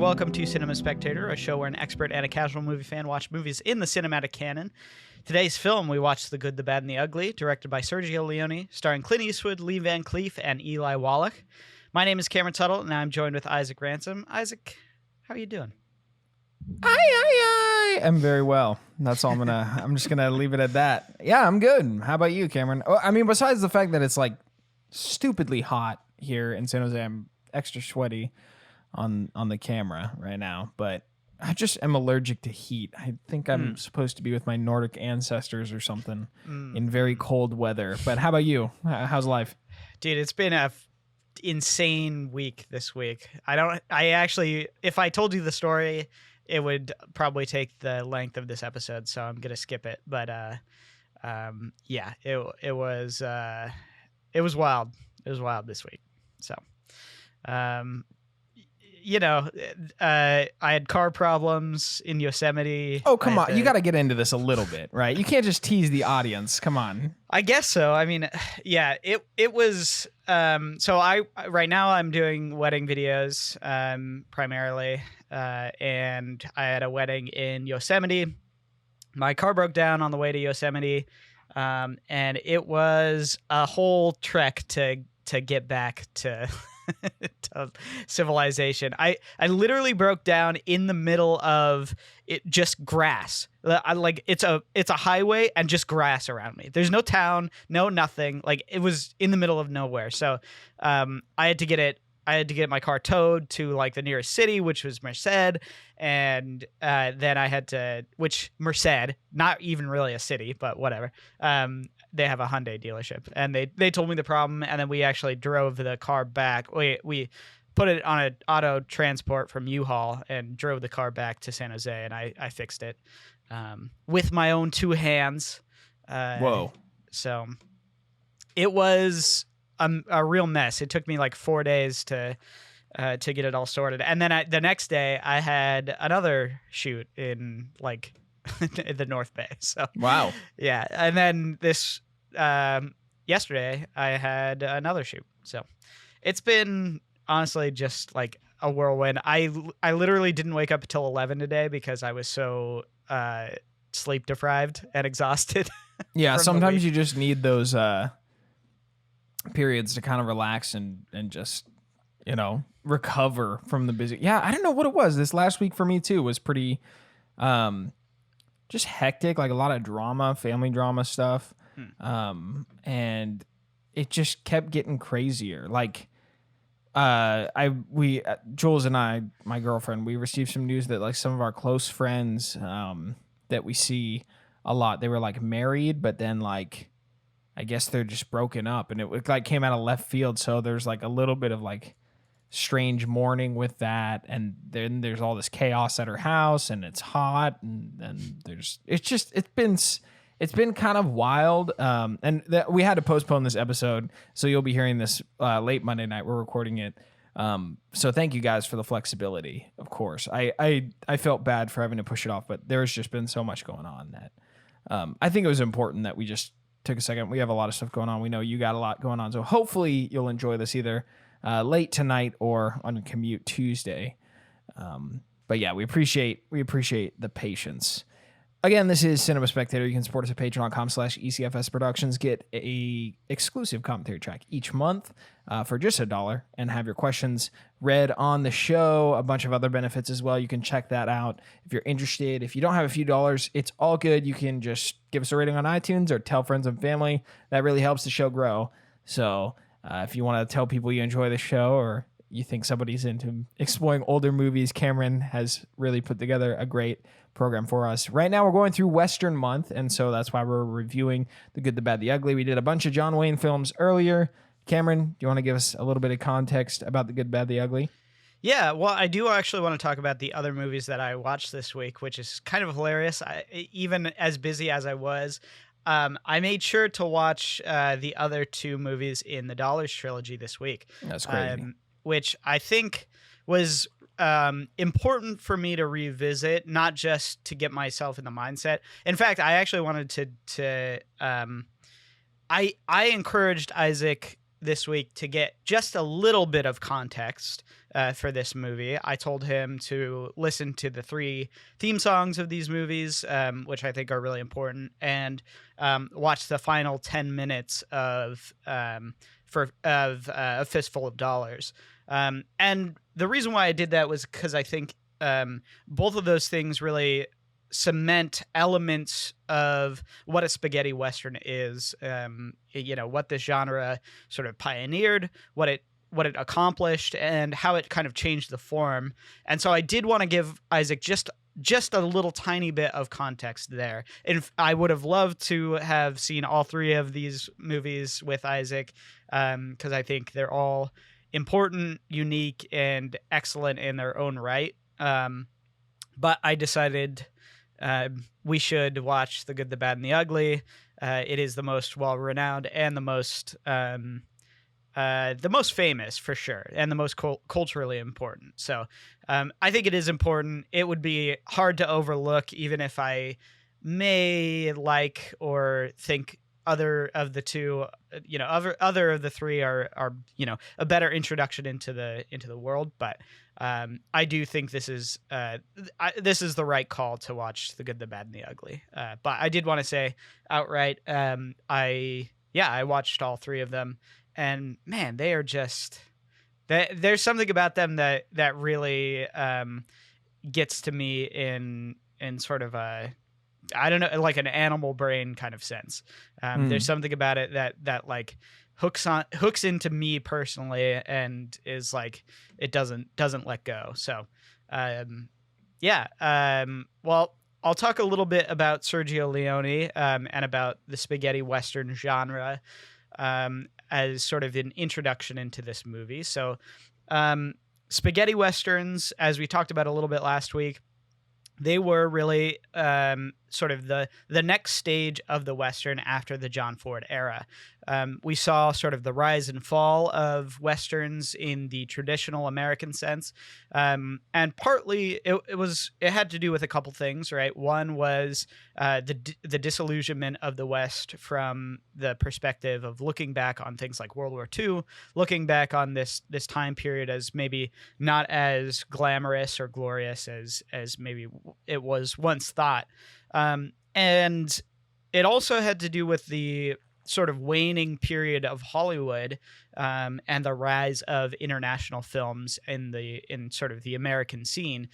welcome to Cinema Spectator, a show where an expert and a casual movie fan watch movies in the cinematic canon. Today's film, we watched The Good, the Bad, and the Ugly, directed by Sergio Leone, starring Clint Eastwood, Lee Van Cleef, and Eli Wallach. My name is Cameron Tuttle, and I'm joined with Isaac Ransom. Isaac, how are you doing? I'm very well. That's all I'm just gonna leave it at that. Yeah, I'm good. How about you, Cameron? I mean, besides the fact that it's like stupidly hot here in San Jose, I'm extra sweaty on the camera right now, but I just am allergic to heat. I think I'm supposed to be with my Nordic ancestors or something in very cold weather. But how about you? How's life? Dude, it's been a insane week this week. I actually, if I told you the story, it would probably take the length of this episode, so I'm gonna skip it. But yeah, it was wild. It was wild this week. So, you know, I had car problems in Yosemite. Oh, come on. You got to get into this a little bit, right? You can't just tease the audience. Come on. I guess so. I mean, yeah, it was, so right now I'm doing wedding videos, primarily, and I had a wedding in Yosemite. My car broke down on the way to Yosemite, and it was a whole trek to get back to to civilization. I literally broke down in the middle of it, just grass. It's a highway and just grass around me. There's no town, no nothing. Like, it was in the middle of nowhere. So I had to get my car towed to like the nearest city, which was Merced, and then I had to, which Merced, not even really a city, but whatever. They have a Hyundai dealership, and they told me the problem, and then we actually drove the car back. We put it on an auto transport from U-Haul and drove the car back to San Jose, and I fixed it with my own two hands. Whoa! So it was a real mess. It took me like 4 days to get it all sorted, and then the next day I had another shoot in like the North Bay. So wow, yeah, and then this yesterday I had another shoot. So it's been honestly just like a whirlwind. I literally didn't wake up until 11 today because I was so sleep deprived and exhausted. Yeah, sometimes you just need those periods to kind of relax and just, you know, recover from the busy. Yeah, I don't know what it was. This last week for me too was pretty just hectic, like a lot of drama, family drama stuff. And it just kept getting crazier. Like Jules and I, my girlfriend, we received some news that like some of our close friends that we see a lot, they were like married, but then like I guess they're just broken up, and it like came out of left field. So there's like a little bit of like strange mourning with that, and then there's all this chaos at her house, and it's hot, and then it's been kind of wild, and we had to postpone this episode, so you'll be hearing this late Monday night. We're recording it, so thank you guys for the flexibility. Of course, I felt bad for having to push it off, but there's just been so much going on that I think it was important that we just took a second. We have a lot of stuff going on. We know you got a lot going on, so hopefully you'll enjoy this either late tonight or on your commute Tuesday. But yeah, we appreciate the patience. Again, this is Cinema Spectator. You can support us at patreon.com/ECFS Productions. Get a exclusive commentary track each month for just $1 and have your questions read on the show. A bunch of other benefits as well. You can check that out if you're interested. If you don't have a few dollars, it's all good. You can just give us a rating on iTunes or tell friends and family. That really helps the show grow. So if you want to tell people you enjoy the show, or you think somebody's into exploring older movies, Cameron has really put together a great program for us. Right now we're going through Western month, and so that's why we're reviewing The Good, the Bad, the Ugly. We did a bunch of John Wayne films earlier. Cameron, do you want to give us a little bit of context about The Good, Bad, the Ugly? Yeah, well, I do actually want to talk about the other movies that I watched this week, which is kind of hilarious. Even as busy as I was, I made sure to watch the other two movies in the Dollars trilogy this week. That's crazy. Which I think was important for me to revisit, not just to get myself in the mindset. In fact, I actually wanted to I encouraged Isaac this week to get just a little bit of context for this movie. I told him to listen to the 3 theme songs of these movies, which I think are really important, and watch the final 10 minutes of A Fistful of Dollars. And the reason why I did that was because I think both of those things really cement elements of what a spaghetti western is, what this genre sort of pioneered, what it accomplished, and how it kind of changed the form. And so I did want to give Isaac just a little tiny bit of context there. And I would have loved to have seen all 3 of these movies with Isaac, because I think they're all important, unique, and excellent in their own right. But I decided we should watch The Good, the Bad, and the Ugly. It is the most well-renowned and the most famous, for sure, and the most culturally important. So I think it is important. It would be hard to overlook, even if I may like or think other of the 2, other of the 3 are a better introduction into the world. But I do think this is the right call to watch The Good, the Bad, and the Ugly. But I did want to say outright, I watched all 3 of them, and man, they are just there's something about them that really gets to me in sort of a, I don't know, like an animal brain kind of sense. There's something about it that like hooks into me personally, and is like, it doesn't let go. So, well, I'll talk a little bit about Sergio Leone, and about the spaghetti western genre, as sort of an introduction into this movie. So, spaghetti westerns, as we talked about a little bit last week, they were really sort of the next stage of the Western after the John Ford era. We saw sort of the rise and fall of Westerns in the traditional American sense. And partly it had to do with a couple things, right? One was the disillusionment of the West from the perspective of looking back on things like World War II, looking back on this time period as maybe not as glamorous or glorious as maybe it was once thought. And it also had to do with the sort of waning period of Hollywood, and the rise of international films in sort of the American scene.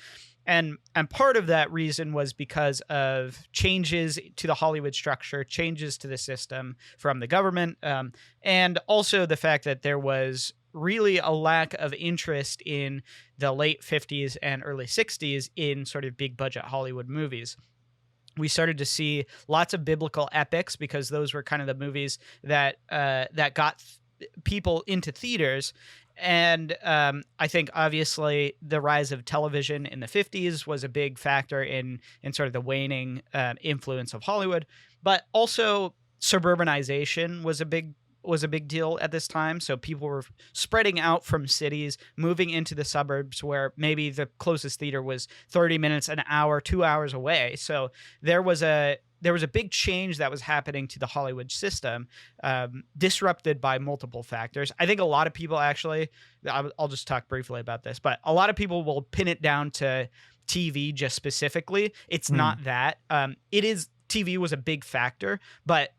And part of that reason was because of changes to the Hollywood structure, changes to the system from the government, and also the fact that there was really a lack of interest in the late 50s and early 60s in sort of big budget Hollywood movies. We started to see lots of biblical epics, because those were kind of the movies that got people into theaters. And I think obviously the rise of television in the 50s was a big factor in sort of the waning influence of Hollywood. But also suburbanization was a big deal at this time. So people were spreading out from cities, moving into the suburbs where maybe the closest theater was 30 minutes, an hour, 2 hours away. So there was a big change that was happening to the Hollywood system, disrupted by multiple factors. I think a lot of people actually, I'll just talk briefly about this, but a lot of people will pin it down to TV just specifically. It's not that. TV was a big factor, but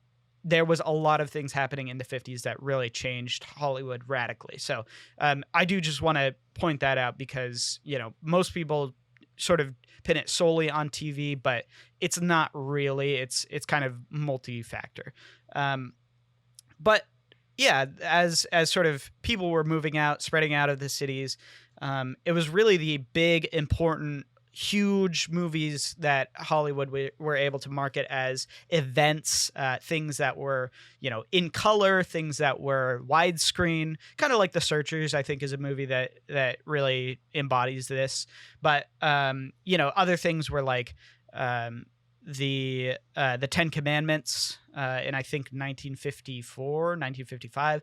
there was a lot of things happening in the 50s that really changed Hollywood radically. So I do just want to point that out, because, most people sort of pin it solely on TV, but it's not really. It's kind of multi-factor. But yeah, as sort of people were moving out, spreading out of the cities, it was really the big, important, huge movies that Hollywood were able to market as events, things that were, in color, things that were widescreen, kind of like The Searchers, I think, is a movie that really embodies this. But, other things were like the Ten Commandments, in I think 1954, 1955.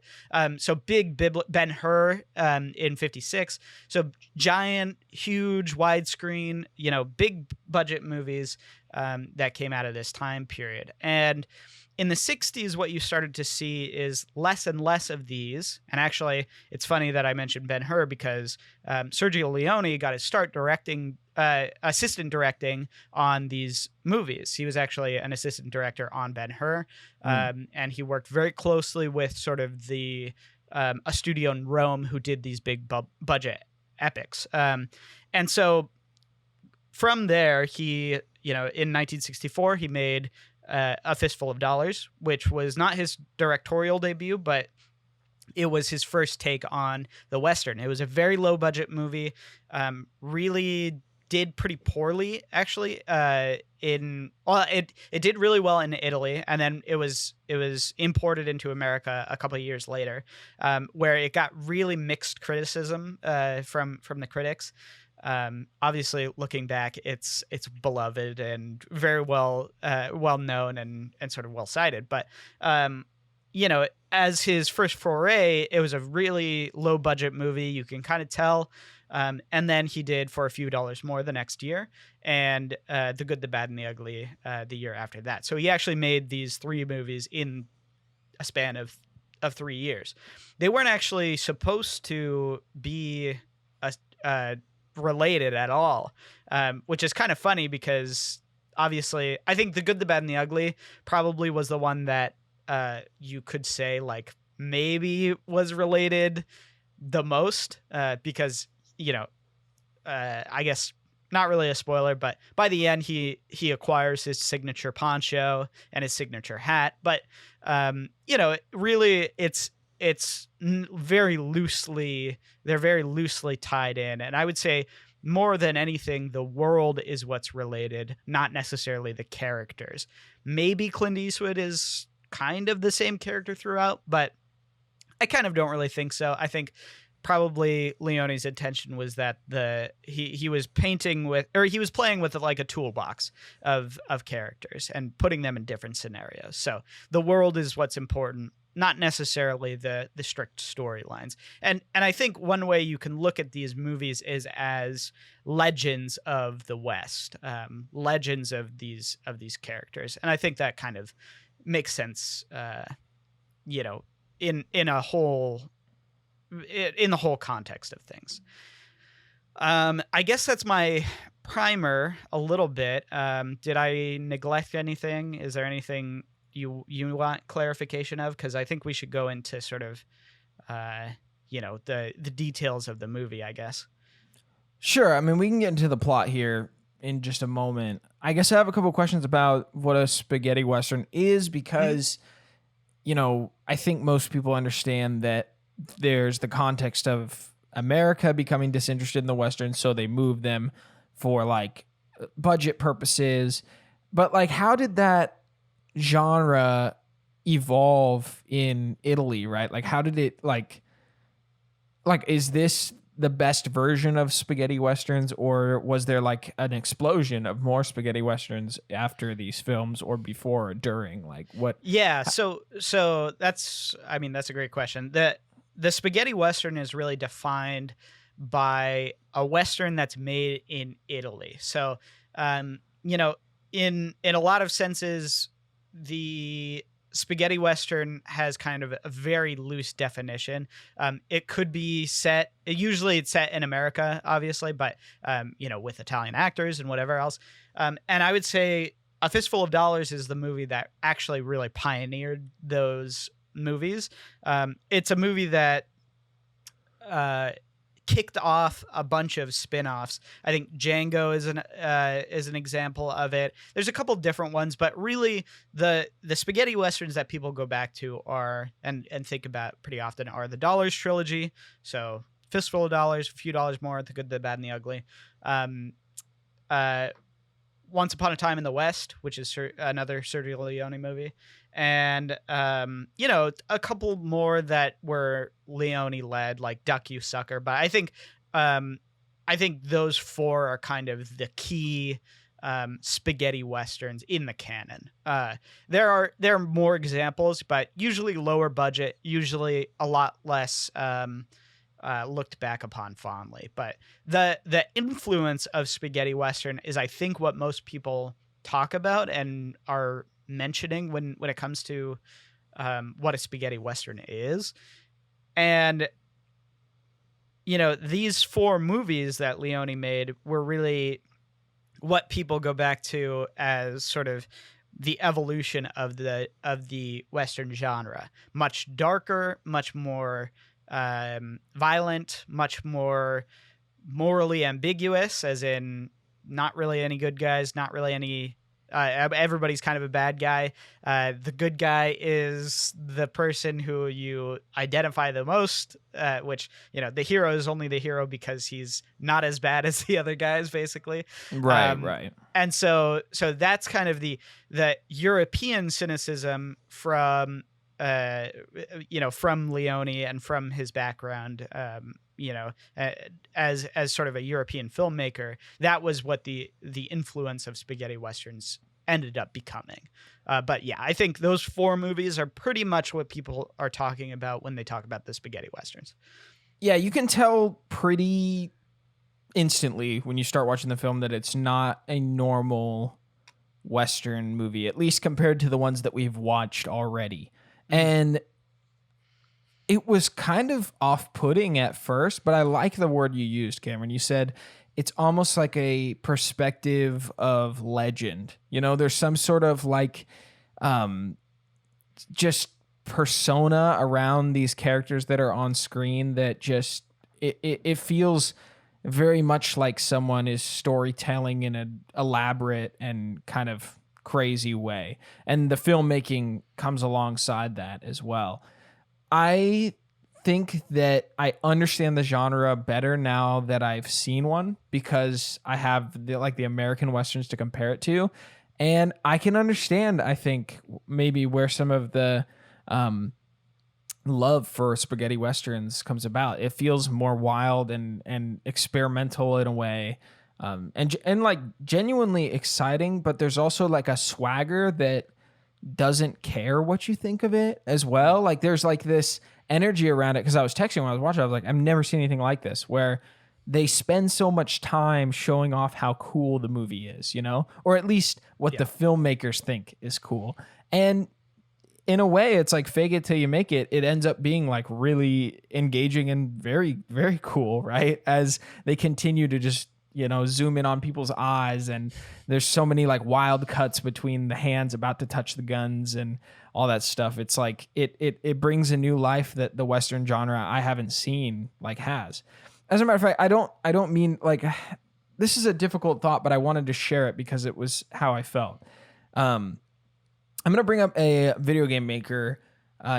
So big Ben-Hur in 56. So giant, huge, widescreen, big budget movies that came out of this time period. And in the 60s, what you started to see is less and less of these. And actually, it's funny that I mentioned Ben-Hur because Sergio Leone got his start assistant directing on these movies. He was actually an assistant director on Ben-Hur, and he worked very closely with sort of a studio in Rome who did these big budget epics. And so from there, he, in 1964, he made A Fistful of Dollars, which was not his directorial debut, but it was his first take on the Western. It was a very low budget movie, really did pretty poorly actually. It did really well in Italy, and then it was imported into America a couple of years later, where it got really mixed criticism from the critics. Obviously, looking back, it's beloved and very well known and sort of well cited. But as his first foray, it was a really low budget movie. You can kind of tell. And then he did For a Few Dollars More the next year, and The Good, the Bad, and the Ugly the year after that. So he actually made these three movies in a span of 3 years. They weren't actually supposed to be related at all, which is kind of funny because obviously I think The Good, the Bad, and the Ugly probably was the one that you could say like maybe was related the most, because I guess not really a spoiler, but by the end he acquires his signature poncho and his signature hat. But really they're very loosely tied in, and I would say more than anything, the world is what's related, not necessarily the characters. Maybe Clint Eastwood is kind of the same character throughout, but I kind of don't really think so. I think probably Leone's intention was that he was playing with like a toolbox of characters and putting them in different scenarios. So the world is what's important, not necessarily the strict storylines. And I think one way you can look at these movies is as legends of the West, legends of these characters. And I think that kind of makes sense, in the whole context of things. I guess that's my primer a little bit. Did I neglect anything? Is there anything you want clarification of? Because I think we should go into sort of, the details of the movie, I guess. Sure. I mean, we can get into the plot here in just a moment. I guess I have a couple questions about what a spaghetti Western is, because, I think most people understand that there's the context of America becoming disinterested in the Western, so they move them for like budget purposes. But like, how did that genre evolve in Italy, right? Like, how did it like is this the best version of spaghetti Westerns, or was there like an explosion of more spaghetti Westerns after these films, or before or during? Like, what? Yeah, so that's a great question. The spaghetti Western is really defined by a Western that's made in Italy. So, in a lot of senses, the spaghetti Western has kind of a very loose definition. It could be usually it's set in America, obviously, but, with Italian actors and whatever else. And I would say A Fistful of Dollars is the movie that actually really pioneered those movies. It's a movie that kicked off a bunch of spin-offs. I think Django is an example of it. There's a couple different ones, but really the spaghetti Westerns that people go back to are and think about pretty often are the Dollars trilogy. So Fistful of Dollars, A Few Dollars More, The Good, the Bad, and the Ugly. Once Upon a Time in the West, which is another Sergio Leone movie. And, a couple more that were Leone led, like Duck You Sucker. But I think those four are kind of the key spaghetti westerns in the canon. There are more examples, but usually lower budget, usually a lot less looked back upon fondly. But the influence of spaghetti western is, I think, what most people talk about and are mentioning when it comes to what a spaghetti western is. And these 4 movies that Leone made were really what people go back to as sort of the evolution of the Western genre. Much darker, much more violent, much more morally ambiguous, as in not really any good guys, not really any everybody's kind of a bad guy. The good guy is the person who you identify the most, which, the hero is only the hero because he's not as bad as the other guys, basically. Right. And so that's kind of the European cynicism from from Leone and from his background, as sort of a European filmmaker. That was what the influence of spaghetti westerns ended up becoming. But yeah, I think those 4 movies are pretty much what people are talking about when they talk about the spaghetti westerns. Yeah, you can tell pretty instantly when you start watching the film that it's not a normal Western movie, at least compared to the ones that we've watched already. And it was kind of off-putting at first, but I like the word you used, Cameron. You said it's almost like a perspective of legend. There's some sort of like just persona around these characters that are on screen that just it feels very much like someone is storytelling in an elaborate and kind of crazy way, and the filmmaking comes alongside that as well. I think that I understand the genre better now that I've seen one, because I have the American westerns to compare it to, and I can understand, I think, maybe where some of the love for spaghetti westerns comes about. It feels more wild and experimental in a way. And like genuinely exciting, but there's also like a swagger that doesn't care what you think of it as well. Like there's like this energy around it. Cause I was texting when I was watching, I was like, I've never seen anything like this, where they spend so much time showing off how cool the movie is, or at least what the filmmakers think is cool. And in a way, it's like fake it till you make it. It ends up being like really engaging and very, very cool, right? As they continue to just zoom in on people's eyes, and there's so many like wild cuts between the hands about to touch the guns and all that stuff. It's like it brings a new life that the Western genre I haven't seen has. As a matter of fact, I don't mean like this is a difficult thought, but I wanted to share it because it was how I felt. I'm gonna bring up a video game maker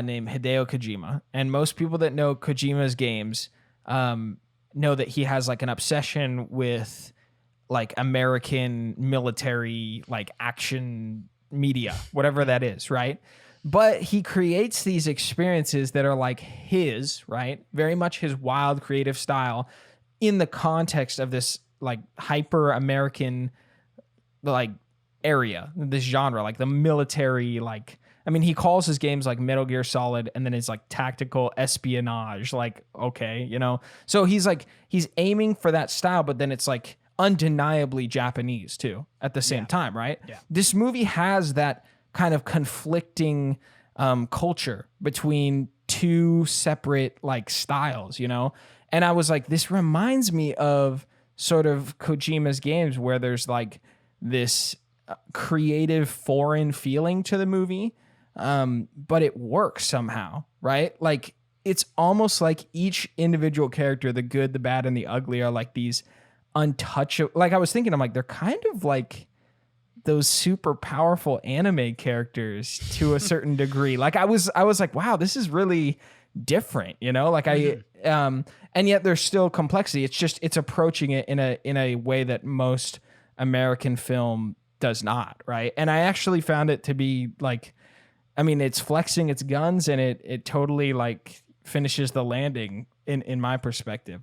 named Hideo Kojima, and most people that know Kojima's games know that he has like an obsession with like American military, like action media, whatever that is, right? But he creates these experiences that are like his, right? Very much his wild creative style in the context of this like hyper American like area, this genre, like the military, like, I mean, he calls his games like Metal Gear Solid, and then it's like tactical espionage. Like, okay, so he's aiming for that style, but then it's like undeniably Japanese too at the same time, right? Yeah. This movie has that kind of conflicting culture between 2 separate like styles, And I was like, this reminds me of sort of Kojima's games where there's like this creative foreign feeling to the movie. But it works somehow, right? Like it's almost like each individual character, the good, the bad, and the ugly, are like these untouchable. Like I was thinking, I'm like, they're kind of like those super powerful anime characters to a certain degree. Like I was like, wow, this is really different, Like and yet there's still complexity. It's approaching it in a way that most American film does not, right? And I actually found it to be like, I mean, it's flexing its guns, and it totally like finishes the landing in my perspective.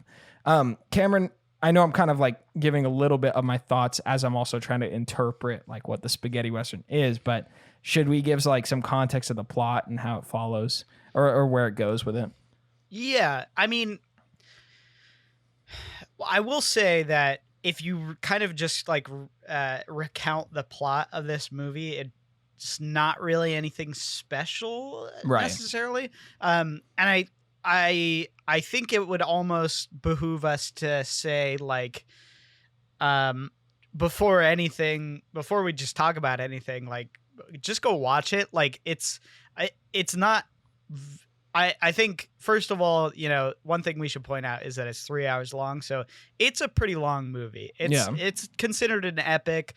Cameron, I know I'm kind of like giving a little bit of my thoughts as I'm also trying to interpret like what the spaghetti western is, but should we give like some context of the plot and how it follows or where it goes with it? Yeah, I mean, I will say that if you kind of just like recount the plot of this movie, it's not really anything special Right. necessarily. And I think it would almost behoove us to say like, before we just talk about anything, like just go watch it. Like it's not. I think first of all, one thing we should point out is that it's 3 hours long, so it's a pretty long movie. It's considered an epic.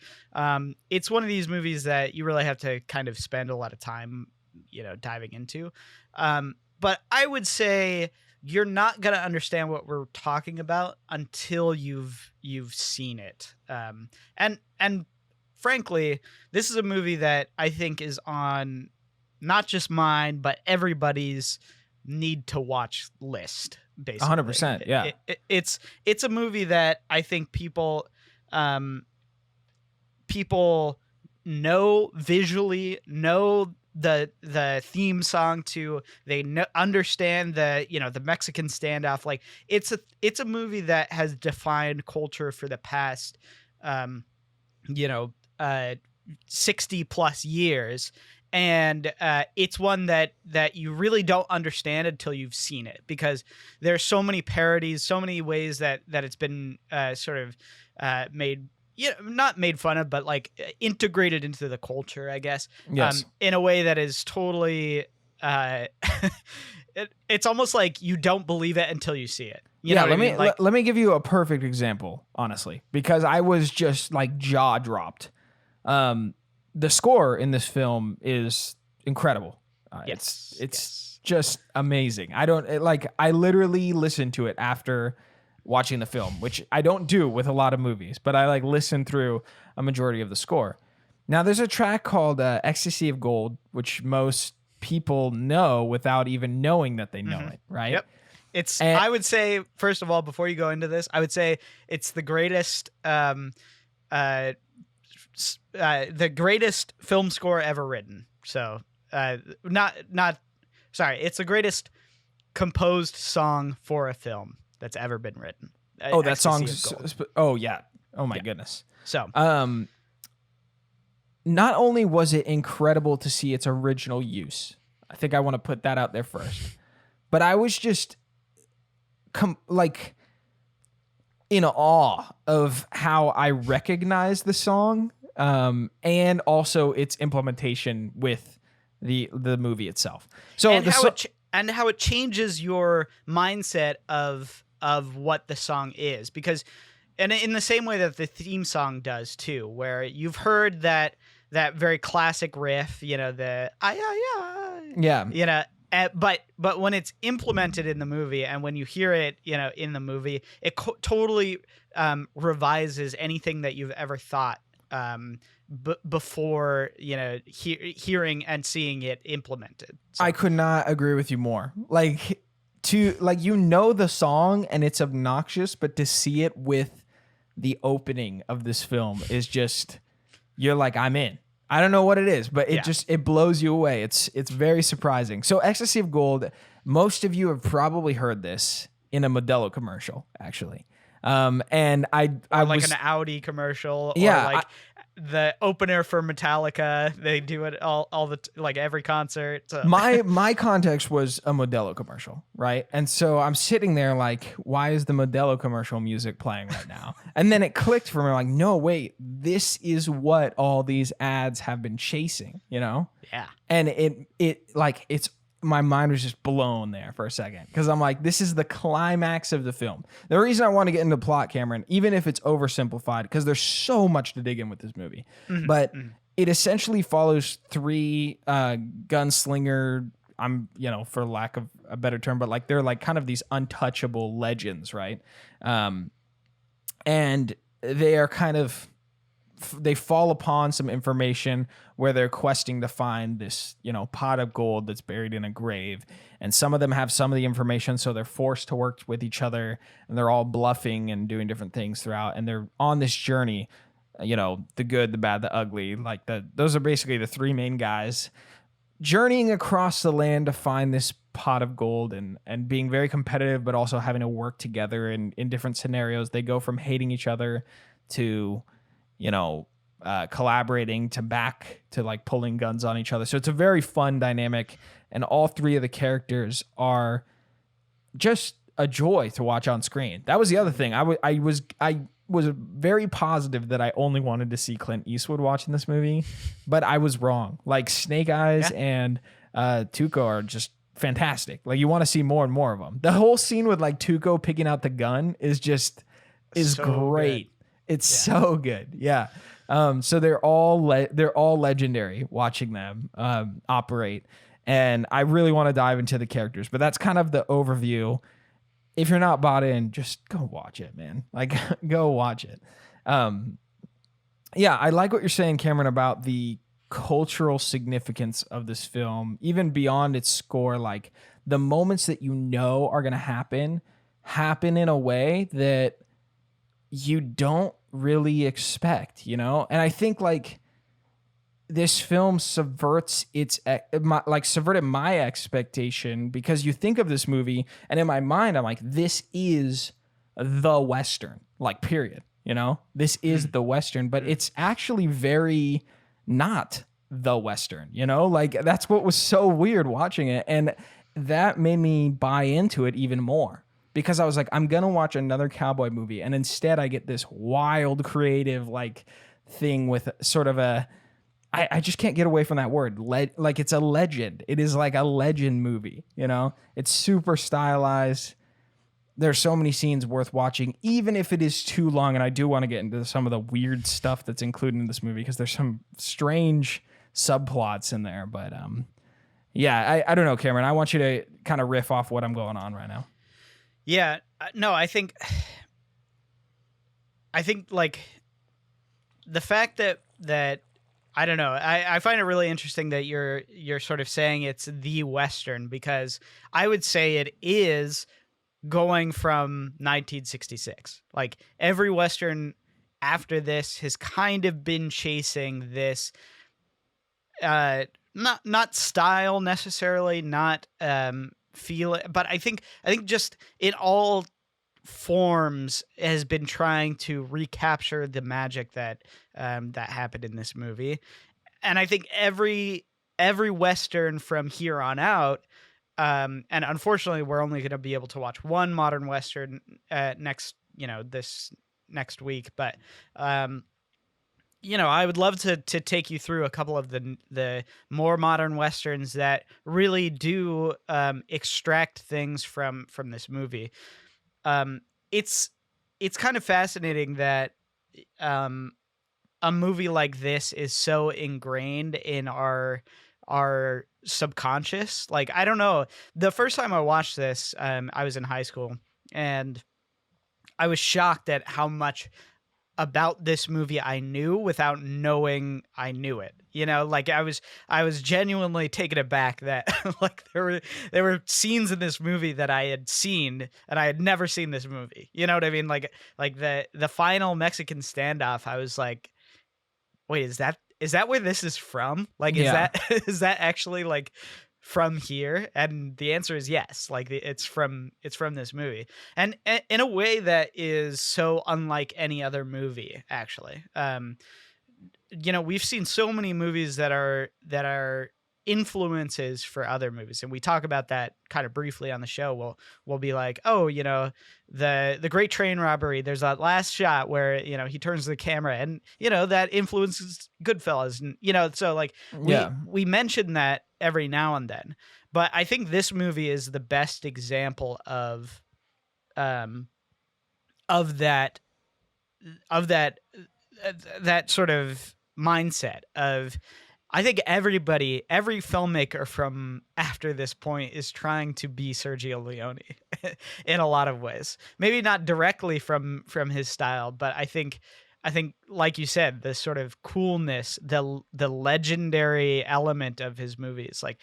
It's one of these movies that you really have to kind of spend a lot of time, diving into. But I would say you're not gonna understand what we're talking about until you've seen it. And frankly, this is a movie that I think is on not just mine, but everybody's need to watch list, basically. 100%, yeah. It's a movie that I think people know visually, know the theme song to. They understand the Mexican standoff. Like it's a movie that has defined culture for the past 60 plus years. And it's one that you really don't understand until you've seen it, because there's so many parodies, so many ways that it's been sort of made, not made fun of, but like integrated into the culture, I guess. Yes. In a way that is totally, it's almost like you don't believe it until you see it. Let me give you a perfect example, honestly, because I was just like jaw dropped. The score in this film is incredible. It's just amazing. I literally listened to it after watching the film, which I don't do with a lot of movies, but I like listen through a majority of the score. Now there's a track called Ecstasy of Gold, which most people know without even knowing that they know it, right? Yep. I would say, first of all, before you go into this, I would say it's the greatest the greatest film score ever written. So it's the greatest composed song for a film that's ever been written. That song's my goodness. So not only was it incredible to see its original use, I think I want to put that out there first, but I was just in awe of how I recognized the song. And also its implementation with the movie itself. So and how it changes your mindset of what the song is, because, and in the same way that the theme song does too, where you've heard that very classic riff, the but when it's implemented in the movie and when you hear it, in the movie, it totally revises anything that you've ever thought before hearing and seeing it implemented. So. I could not agree with you more. The song and it's obnoxious, but to see it with the opening of this film is just, you're like, I'm in. I don't know what it is, but it blows you away. It's very surprising. So Ecstasy of Gold, most of you have probably heard this in a Modelo commercial, actually. And I like an Audi commercial, or the opener for Metallica. They do it all the every concert. So. My context was a Modelo commercial, right? And so I'm sitting there like, why is the Modelo commercial music playing right now? And then it clicked for me, like, no, wait, this is what all these ads have been chasing, Yeah. And it's my mind was just blown there for a second, because I'm like, this is the climax of the film. The reason I want to get into plot, Cameron, even if it's oversimplified, because there's so much to dig in with this movie, but it essentially follows three gunslinger, for lack of a better term, but like they're like kind of these untouchable legends, right? And they are kind of they fall upon some information where they're questing to find this, pot of gold that's buried in a grave. And some of them have some of the information, so they're forced to work with each other, and they're all bluffing and doing different things throughout. And they're on this journey, the good, the bad, the ugly. Like those are basically the three main guys journeying across the land to find this pot of gold, and being very competitive, but also having to work together in different scenarios. They go from hating each other to, collaborating to back to like pulling guns on each other. So it's a very fun dynamic, and all three of the characters are just a joy to watch on screen. That was the other thing. I was very positive that I only wanted to see Clint Eastwood watching this movie, but I was wrong. Like Snake Eyes and Tuco are just fantastic. Like you want to see more and more of them. The whole scene with like Tuco picking out the gun is so great. Good. It's so good. Yeah. So they're all legendary watching them operate. And I really want to dive into the characters, but that's kind of the overview. If you're not bought in, just go watch it, man. Like go watch it. I like what you're saying, Cameron, about the cultural significance of this film, even beyond its score. Like the moments that are going to happen in a way that you don't really expect, And I think like this film subverted my expectation, because you think of this movie and in my mind, I'm like, this is the Western, like period, this is the Western, but it's actually very not the Western, like that's what was so weird watching it. And that made me buy into it even more, because I was like, I'm going to watch another cowboy movie. And instead I get this wild, creative, like thing with sort of I just can't get away from that word. Like it's a legend. It is like a legend movie, It's super stylized. There's so many scenes worth watching, even if it is too long. And I do want to get into some of the weird stuff that's included in this movie, because there's some strange subplots in there. But I don't know, Cameron. I want you to kind of riff off what I'm going on right now. Yeah, no, I think like the fact that I don't know, I find it really interesting that you're sort of saying it's the Western, because I would say it is going from 1966. Like every Western after this has kind of been chasing this, not style necessarily, not feel it, but I think just in all forms has been trying to recapture the magic that happened in this movie. And I think every Western from here on out, and unfortunately we're only going to be able to watch one modern Western this next week, but I would love to take you through a couple of the more modern Westerns that really do extract things from this movie. It's kind of fascinating that a movie like this is so ingrained in our subconscious. Like, I don't know. The first time I watched this, I was in high school, and I was shocked at how much about this movie I knew without knowing I knew it. Like I was genuinely taken aback that like there were scenes in this movie that I had seen, and I had never seen this movie. You know what I mean? Like the final Mexican standoff, I was like, wait, is that where this is from? Like, is that actually like from here? And the answer is yes. Like it's from this movie, and in a way that is so unlike any other movie, actually. We've seen so many movies that are influences for other movies, and we talk about that kind of briefly on the show. We'll be like, oh, the Great Train Robbery, there's that last shot where he turns the camera, and that influences Goodfellas, and so like we mention that every now and then. But I think this movie is the best example of that sort of mindset of, I think every filmmaker from after this point is trying to be Sergio Leone in a lot of ways. Maybe not directly from his style, but I think I think, like you said, the sort of coolness, the legendary element of his movies, like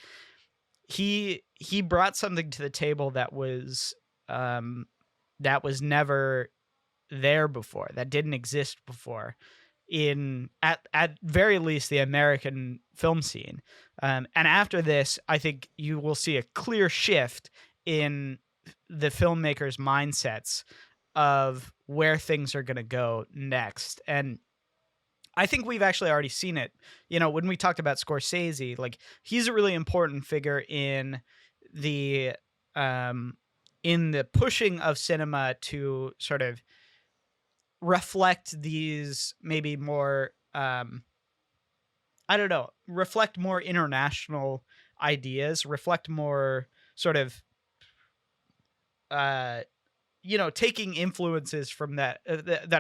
he brought something to the table um that was never there before, that didn't exist before in at very least the American film scene. And after this, I think you will see a clear shift in the filmmakers' mindsets of where things are going to go next. And I think we've actually already seen it. You know, when we talked about Scorsese, like he's a really important figure the um in the pushing of cinema to sort of reflect these maybe more I don't know, reflect more international ideas, reflect more sort of uh taking influences from that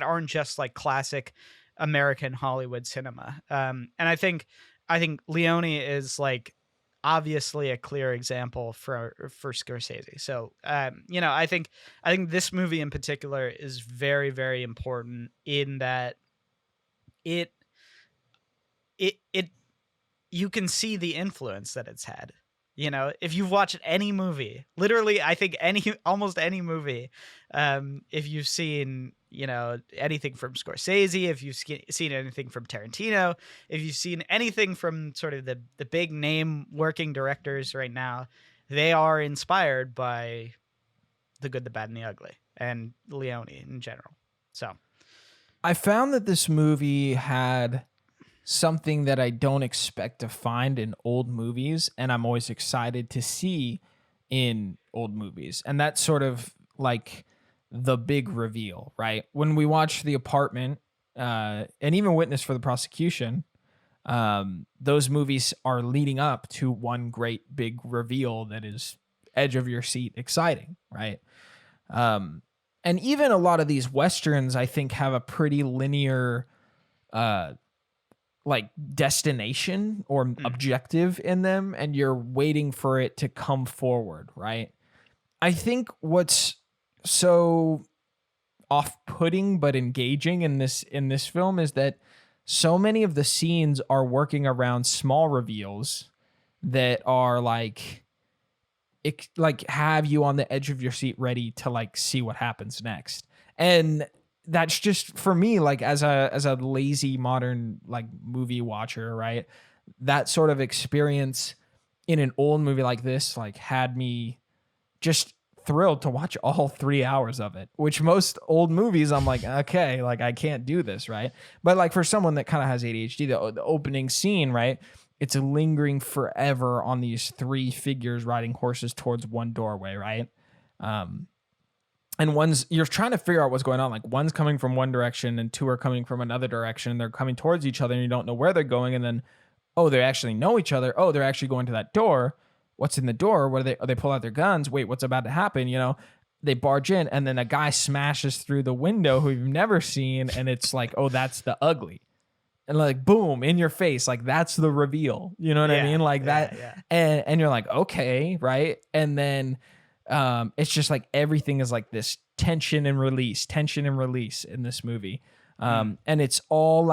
aren't just like classic American Hollywood cinema. And I think Leone is like obviously a clear example for Scorsese. So I think this movie in particular is very, very important in that it it you can see the influence that it's had. You know, if you've watched any movie, literally, I think almost any movie, if you've seen, anything from Scorsese, if you've seen anything from Tarantino, if you've seen anything from sort of the big name working directors right now, they are inspired by The Good, the Bad, and the Ugly, and Leone in general. So I found that this movie had something that I don't expect to find in old movies, and I'm always excited to see in old movies. And that's sort of like the big reveal, right? When we watch The Apartment, and even Witness for the Prosecution, those movies are leading up to one great big reveal that is edge of your seat exciting, right? And even a lot of these Westerns, I think, have a pretty linear like destination or objective in them, and you're waiting for it to come forward, right? I think what's so off-putting but engaging in this film is that so many of the scenes are working around small reveals that are like have you on the edge of your seat ready to like see what happens next. And that's just, for me, like as a lazy modern like movie watcher, right? That sort of experience in an old movie like this like had me just thrilled to watch all 3 hours of it, which most old movies I'm like, okay, like I can't do this, right? But like for someone that kind of has ADHD, the opening scene, right? It's lingering forever on these three figures riding horses towards one doorway, right? And you're trying to figure out what's going on. Like one's coming from one direction and two are coming from another direction. They're coming towards each other and you don't know where they're going. And then, oh, they actually know each other. Oh, they're actually going to that door. What's in the door? What are they? Oh, they pull out their guns. Wait, what's about to happen? They barge in and then a guy smashes through the window who you've never seen. And it's like, oh, that's the ugly. And like, boom, in your face. Like that's the reveal. You know what I mean? Like that. Yeah. And you're like, okay, right. And then, it's just like everything is like this tension and release in this movie. And it's all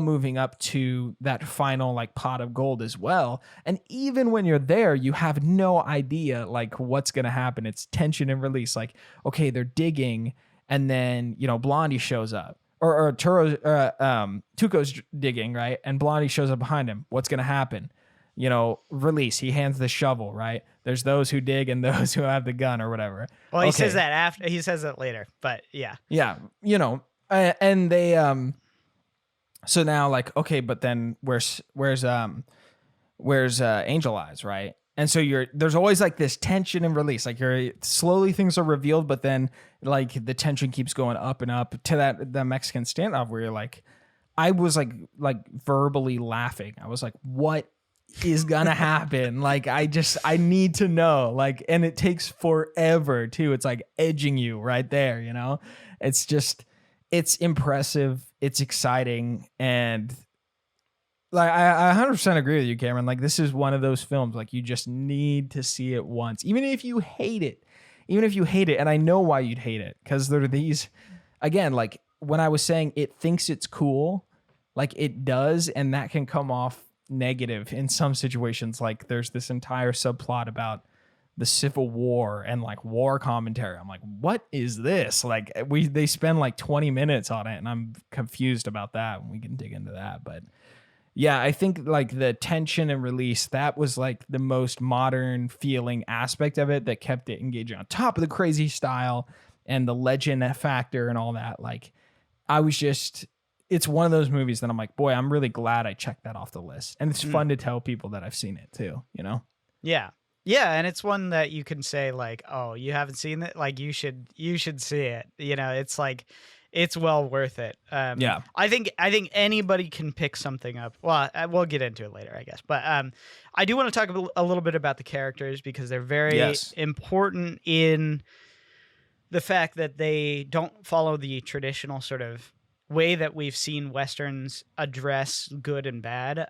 moving up to that final like pot of gold as well. And even when you're there, you have no idea like what's going to happen. It's tension and release. Like, okay, they're digging and then, Blondie shows up or Tuco's digging, right? And Blondie shows up behind him. What's going to happen? Release. He hands the shovel, right? There's those who dig and those who have the gun or whatever. Well, he says that after. He says it later, but yeah. Yeah, and they so now like, okay, but then where's Angel Eyes, right? And so there's always like this tension and release. Like slowly things are revealed, but then like the tension keeps going up and up to the Mexican standoff where you're like, I was like verbally laughing. I was like, what is gonna happen? Like I need to know. Like, and it takes forever too. It's like edging you right there, it's impressive, it's exciting, and like I 100% agree with you, Cameron. Like this is one of those films like you just need to see it once, even if you hate it, and I know why you'd hate it, because there are these, again, like when I was saying it thinks it's cool, like it does, and that can come off negative in some situations. Like there's this entire subplot about the Civil War and like war commentary. I'm like, what is this? Like they spend like 20 minutes on it, and I'm confused about that. And we can dig into that, but yeah, I think like the tension and release, that was like the most modern feeling aspect of it that kept it engaging on top of the crazy style and the legend factor and all that. Like I was just, it's one of those movies that I'm like, boy, I'm really glad I checked that off the list. And it's fun to tell people that I've seen it too, you know? Yeah. Yeah, and it's one that you can say like, "Oh, you haven't seen it? Like you should see it." You know, it's like it's well worth it. Yeah. I think anybody can pick something up. Well, we'll get into it later, I guess. But I do want to talk a little bit about the characters because they're very important in the fact that they don't follow the traditional sort of way that we've seen Westerns address good and bad.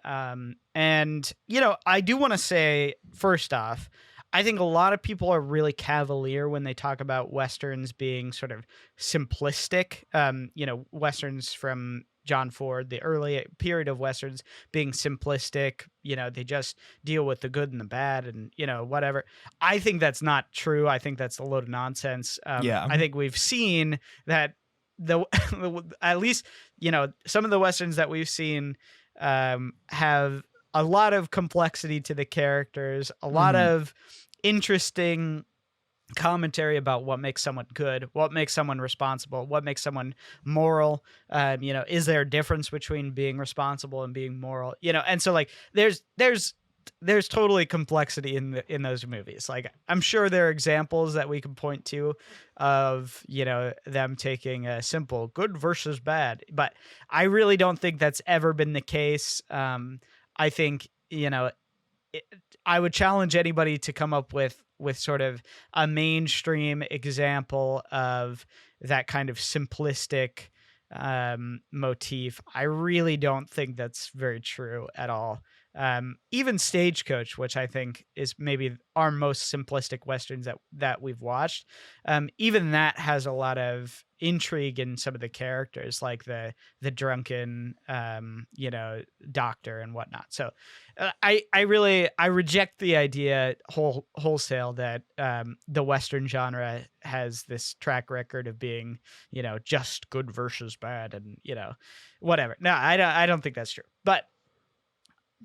And, you know, I do want to say, first off, I think a lot of people are really cavalier when they talk about Westerns being sort of simplistic. You know, Westerns from John Ford, the early period of Westerns being simplistic, you know, they just deal with the good and the bad and, you know, whatever. I think that's not true. I think that's a load of nonsense. I think we've seen that at least, you know, some of the Westerns that we've seen have a lot of complexity to the characters, a lot of interesting commentary about what makes someone good, what makes someone responsible, what makes someone moral. You know, is there a difference between being responsible and being moral? You know, and so like there's totally complexity in those movies. Like I'm sure there are examples that we can point to of, you know, them taking a simple good versus bad, but I really don't think that's ever been the case. I think, you know, I would challenge anybody to come up with sort of a mainstream example of that kind of simplistic motif. I really don't think that's very true at all. Even Stagecoach, which I think is maybe our most simplistic Westerns that we've watched, even that has a lot of intrigue in some of the characters, like the drunken, you know, doctor and whatnot. So I reject the idea wholesale that the Western genre has this track record of being, you know, just good versus bad and, you know, whatever. No, I don't think that's true. But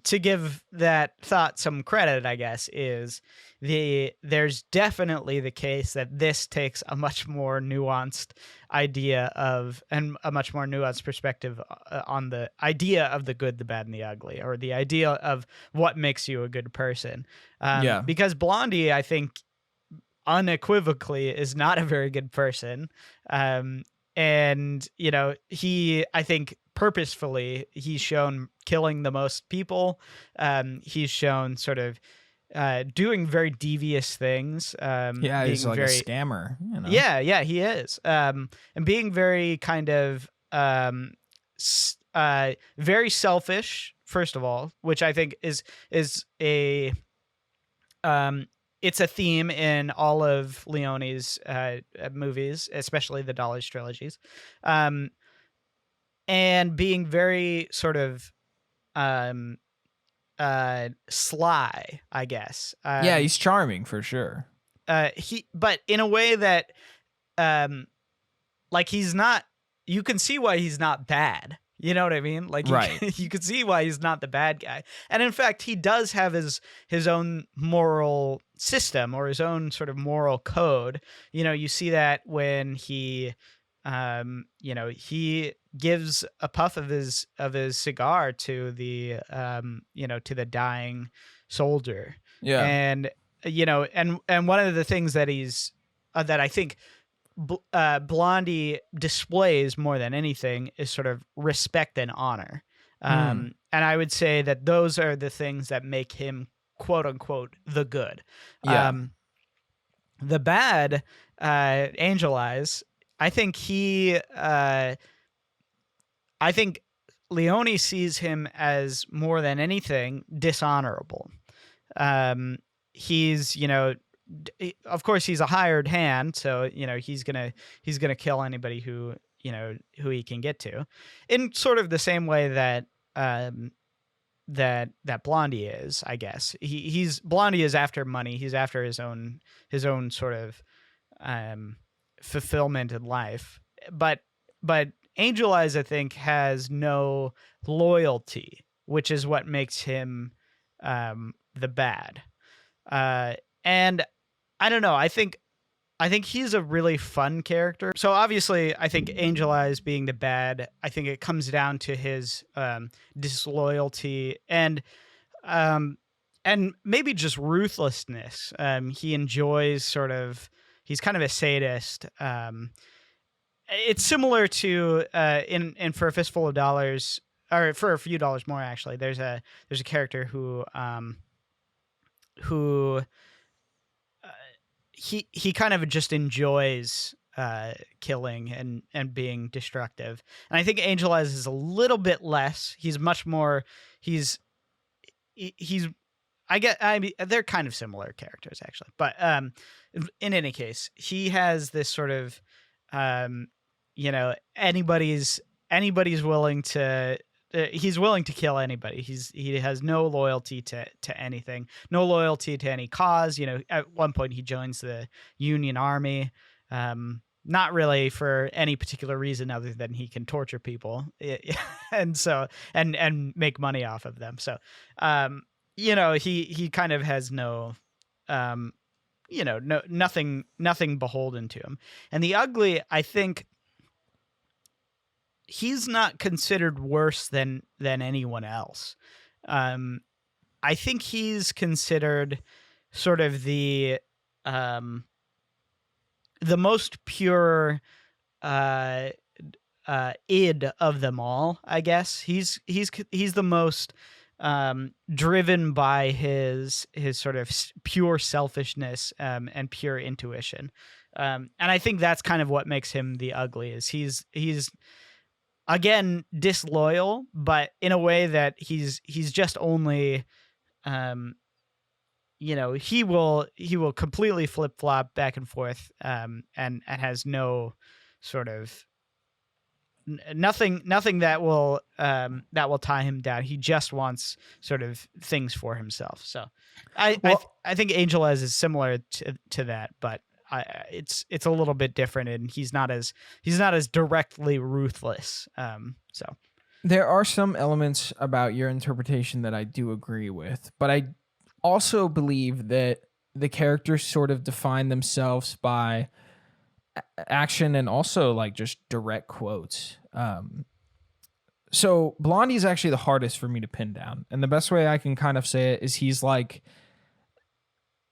to give that thought some credit, I guess, is there's definitely the case that this takes a much more nuanced idea of, and a much more nuanced perspective on the idea of the good, the bad, and the ugly, or the idea of what makes you a good person. Because Blondie, I think, unequivocally is not a very good person. And, you know, I think purposefully, he's shown killing the most people. He's shown sort of doing very devious things. He's like a scammer. You know? Yeah, he is. And being very kind of very selfish, first of all, which I think is a it's a theme in all of Leone's movies, especially the Dollars trilogies. And being very sort of sly, I guess. He's charming for sure. But in a way that like he's not, you can see why he's not bad. You know what I mean? Like, you can see why he's not the bad guy. And in fact, he does have his own moral system, or his own sort of moral code. You know, you see that when he, you know, he gives a puff of his cigar to the, you know, to the dying soldier. Yeah. And, you know, and one of the things that that I think Blondie displays more than anything is sort of respect and honor. And I would say that those are the things that make him, quote unquote, the good. The bad, Angel Eyes, I think I think Leone sees him as, more than anything, dishonorable. He's, you know, of course he's a hired hand, so, you know, he's gonna kill anybody who, who he can get to, in sort of the same way that Blondie is, I guess. He's Blondie is after money. He's after his own sort of fulfillment in life. But Angel Eyes, I think, has no loyalty, which is what makes him the bad. And I don't know. I think he's a really fun character. So obviously, I think Angel Eyes being the bad, I think it comes down to his disloyalty um, and maybe just ruthlessness. He enjoys he's kind of a sadist. It's similar to in For a Fistful of Dollars, or For a Few Dollars More, actually. There's a character who he kind of just enjoys killing and being destructive. And I think Angel Eyes is a little bit less. He's much more. He's I mean, they're kind of similar characters, actually. But in any case, he has this sort of anybody's willing to. He's willing to kill anybody. He has no loyalty to anything, no loyalty to any cause. At one point he joins the Union Army, not really for any particular reason other than he can torture people, and make money off of them. So, he kind of has no, nothing beholden to him. And the Ugly, I think, he's not considered worse than anyone else. I think he's considered sort of the most pure id of them all, I guess. He's the most driven by his sort of pure selfishness and pure intuition. And I think that's kind of what makes him the Ugly, is he's again disloyal, but in a way that he's just only he will completely flip-flop back and forth, and has no sort of nothing that will tie him down. He just wants sort of things for himself. So I think Angel Eyes is similar to that, but it's a little bit different, and he's not as directly ruthless. So there are some elements about your interpretation that I do agree with, but I also believe that the characters sort of define themselves by action and also like just direct quotes. So Blondie is actually the hardest for me to pin down, and the best way I can kind of say it is he's like,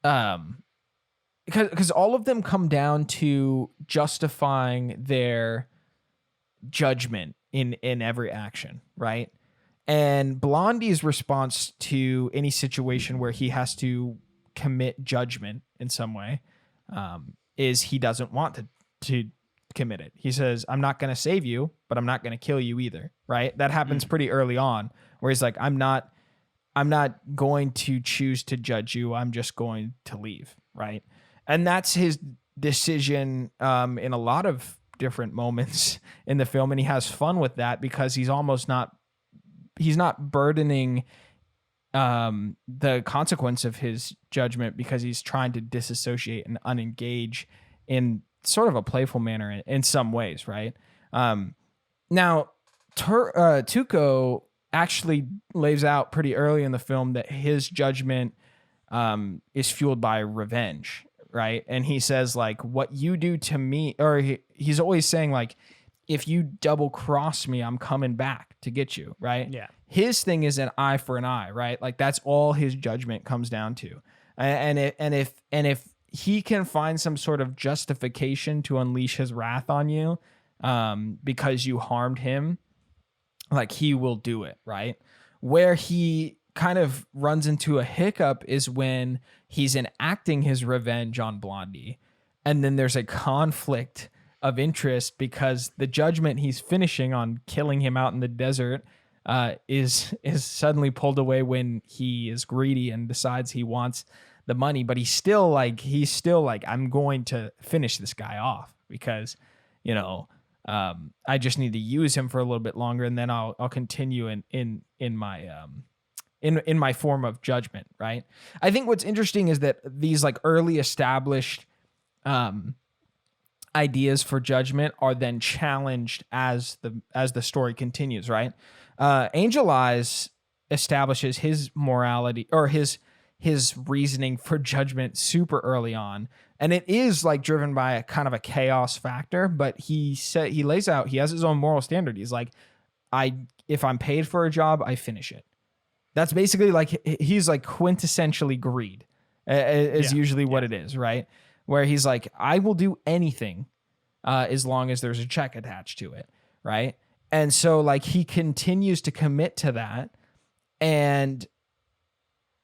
because all of them come down to justifying their judgment in every action, right? And Blondie's response to any situation where he has to commit judgment in some way is he doesn't want to commit it. He says, I'm not going to save you, but I'm not going to kill you either, right? That happens pretty early on, where he's like, I'm not going to choose to judge you. I'm just going to leave, right? And that's his decision in a lot of different moments in the film, and he has fun with that because he's not burdening the consequence of his judgment, because he's trying to disassociate and unengage in sort of a playful manner in some ways, right? Now, Tuco actually lays out pretty early in the film that his judgment is fueled by revenge, right? And he says, like, what you do to me, or he's always saying, like, if you double cross me, I'm coming back to get you, right? Yeah. His thing is an eye for an eye, right? Like, that's all his judgment comes down to. And if he can find some sort of justification to unleash his wrath on you because you harmed him, like, he will do it, right? Where he kind of runs into a hiccup is when he's enacting his revenge on Blondie, and then there's a conflict of interest because the judgment he's finishing on killing him out in the desert is suddenly pulled away when he is greedy and decides he wants the money, but he's still like, I'm going to finish this guy off because, I just need to use him for a little bit longer, and then I'll continue in my in my form of judgment, right? I think what's interesting is that these like early established ideas for judgment are then challenged as the story continues, right? Angel Eyes establishes his morality or his reasoning for judgment super early on, and it is like driven by a kind of a chaos factor, but he lays out, he has his own moral standard. He's like, if I'm paid for a job, I finish it. That's basically like, he's like quintessentially greed is usually what it is, right? Where he's like, I will do anything as long as there's a check attached to it, right? And so like he continues to commit to that, and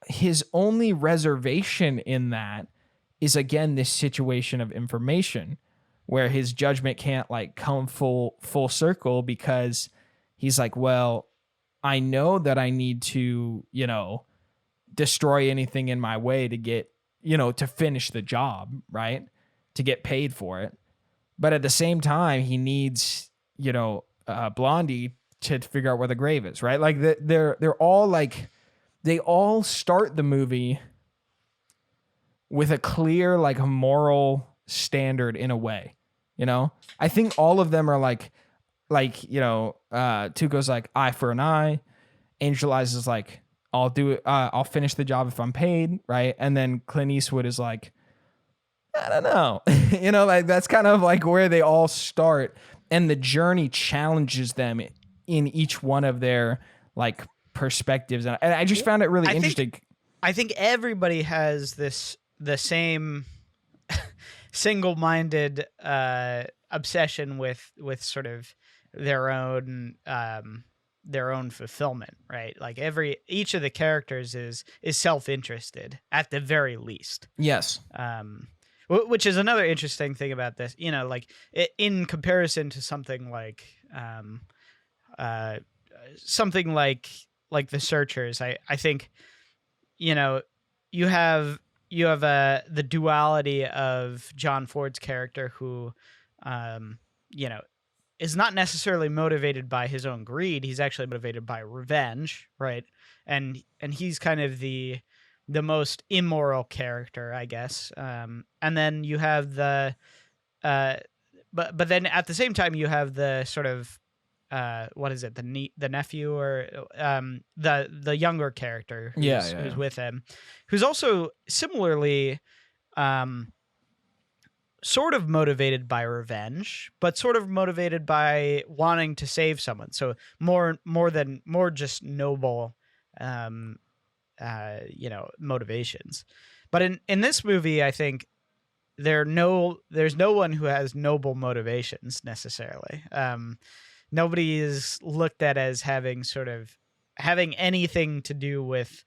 his only reservation in that is, again, this situation of information where his judgment can't like come full circle, because he's like, well, I know that I need to, destroy anything in my way to get, to finish the job, right? To get paid for it. But at the same time, he needs, Blondie to figure out where the grave is, right? Like they're all like, they all start the movie with a clear like moral standard in a way, I think all of them are like, Tuco's like eye for an eye. Angel Eyes is like, I'll do it. I'll finish the job if I'm paid. Right. And then Clint Eastwood is like, I don't know, like that's kind of like where they all start. And the journey challenges them in each one of their like perspectives. And I just found it really interesting. I think everybody has the same single-minded obsession with sort of their own fulfillment, right? Like each of the characters is self-interested at the very least. Yes. Which is another interesting thing about this, like in comparison to something like The Searchers. I think, you have the duality of John Ford's character who, is not necessarily motivated by his own greed. He's actually motivated by revenge, right? And he's kind of the most immoral character, I guess. And then you have but then at the same time you have the sort of what is it, the nephew or the younger character who's with him, who's also similarly sort of motivated by revenge, but sort of motivated by wanting to save someone. So more just noble motivations. But in this movie, I think there's no one who has noble motivations necessarily. Nobody is looked at as having anything to do with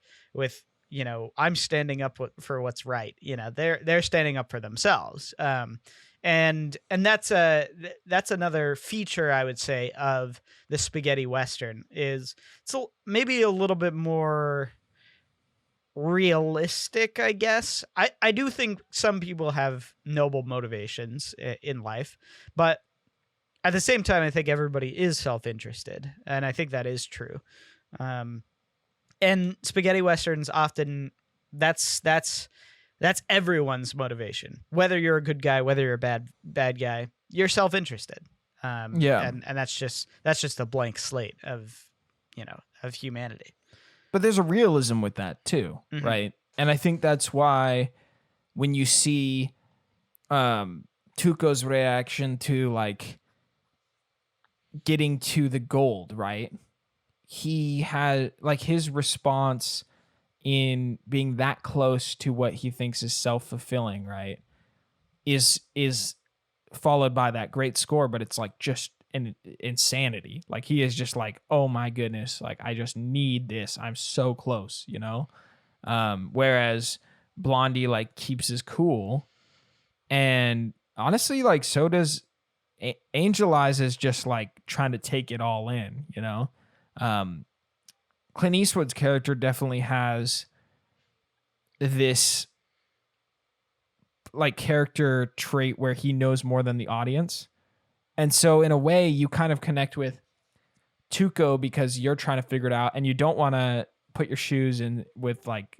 I'm standing up for what's right. They're standing up for themselves. And that's another feature, I would say, of the spaghetti Western is it's maybe a little bit more realistic, I guess. I do think some people have noble motivations in life, but at the same time, I think everybody is self-interested, and I think that is true. And spaghetti Westerns often that's everyone's motivation. Whether you're a good guy, whether you're a bad guy, you're self-interested. And that's just a blank slate of humanity. But there's a realism with that too, mm-hmm. right? And I think that's why when you see Tuco's reaction to like getting to the gold, right? He had like his response in being that close to what he thinks is self-fulfilling, right? Is followed by that great score, but it's like just an insanity. Like he is just like, oh my goodness, like I just need this. I'm so close, whereas Blondie like keeps his cool, and honestly, like so does Angel Eyes is just like trying to take it all in, Clint Eastwood's character definitely has this like character trait where he knows more than the audience. And so in a way, you kind of connect with Tuco because you're trying to figure it out, and you don't want to put your shoes in with like,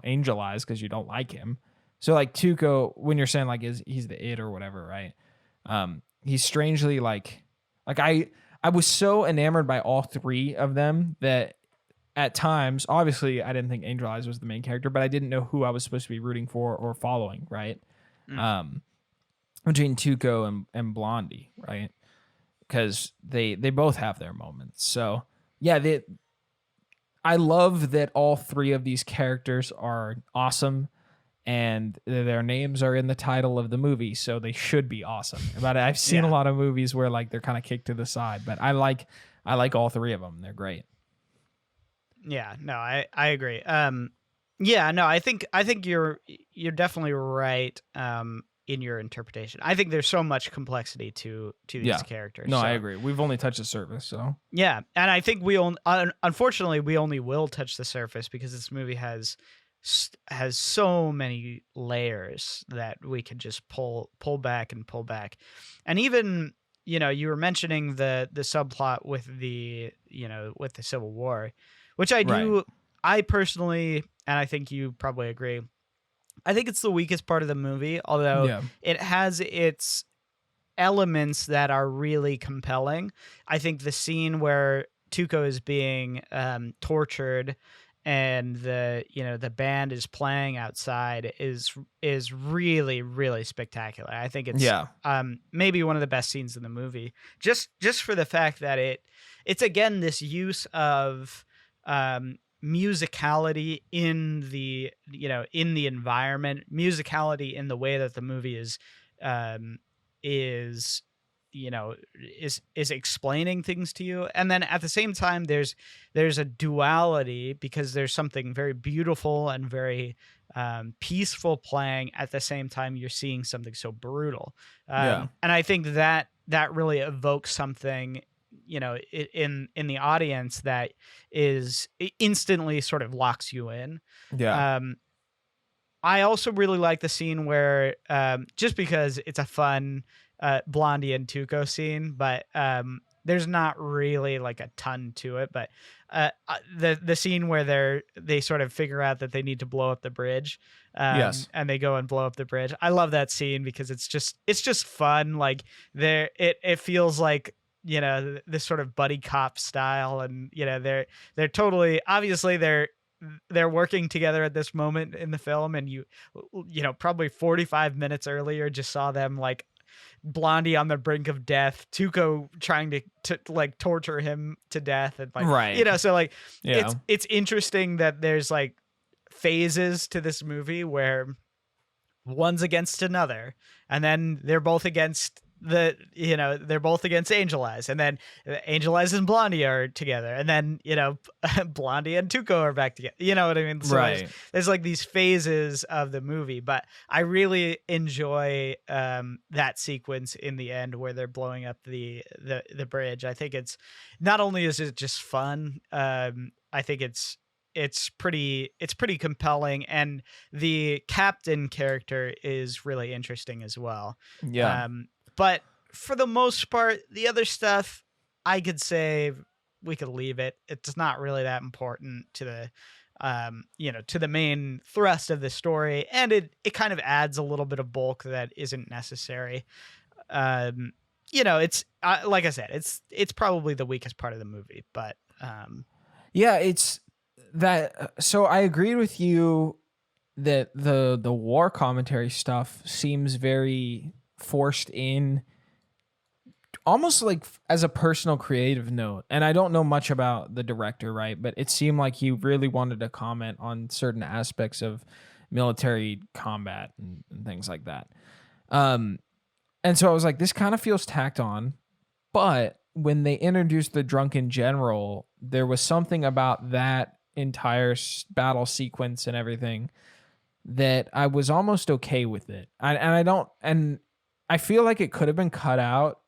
Angel Eyes because you don't like him. So like Tuco, when you're saying like he's the it or whatever, right? He's strangely like I was so enamored by all three of them that at times, obviously, I didn't think Angel Eyes was the main character, but I didn't know who I was supposed to be rooting for or following, right? Mm. Um, between Tuco and Blondie, right? Because they both have their moments. So yeah, I love that all three of these characters are awesome, and their names are in the title of the movie, so they should be awesome. But I've seen a Yeah. lot of movies where like they're kind of kicked to the side, but I like all three of them. They're great. Yeah, no, I agree. Yeah, no, I think you're definitely right in your interpretation. I think there's so much complexity to these Yeah. characters. No, so, I agree. We've only touched the surface, so Yeah, and I think unfortunately we only will touch the surface because this movie has so many layers that we could just pull back and pull back. And even, you were mentioning the subplot with with the Civil War, which right. I personally, and I think you probably agree, I think it's the weakest part of the movie, although Yeah. it has its elements that are really compelling. I think the scene where Tuco is being tortured and the band is playing outside is really, really spectacular. I think it's Yeah. maybe one of the best scenes in the movie, just for the fact that it's again this use of musicality in the environment, musicality in the way that the movie um, is is explaining things to you, and then at the same time there's a duality because there's something very beautiful and very peaceful playing at the same time you're seeing something so brutal. Yeah. And I think that really evokes something in the audience that is instantly sort of locks you in. Yeah. I also really like the scene where, just because it's a fun Blondie and Tuco scene, but there's not really like a ton to it. But the scene where they sort of figure out that they need to blow up the bridge, Yes. and they go and blow up the bridge. I love that scene because it's just fun. Like it feels like this sort of buddy cop style, and they're totally obviously they're working together at this moment in the film, and probably 45 minutes earlier just saw them like Blondie on the brink of death, Tuco trying to like torture him to death, and like Right. so like Yeah. it's interesting that there's like phases to this movie where one's against another, and then they're both against they're both against Angel Eyes, and then Angel Eyes and Blondie are together, and then Blondie and Tuco are back together. You know what I mean? So Right. there's like these phases of the movie, but I really enjoy that sequence in the end where they're blowing up the bridge. I think it's not only is it just fun, I think it's pretty compelling, and the captain character is really interesting as well. Yeah. But for the most part, the other stuff, I could say we could leave it. It's not really that important to to the main thrust of the story, and it kind of adds a little bit of bulk that isn't necessary. It's like I said, it's probably the weakest part of the movie, but Yeah, it's that. So I agreed with you that the war commentary stuff seems very forced in, almost like as a personal creative note. And I don't know much about the director, right? But it seemed like he really wanted to comment on certain aspects of military combat and things like that. And so I was like, this kind of feels tacked on. But when they introduced the drunken general, there was something about that entire battle sequence and everything that I was almost okay with it. And I feel like it could have been cut out.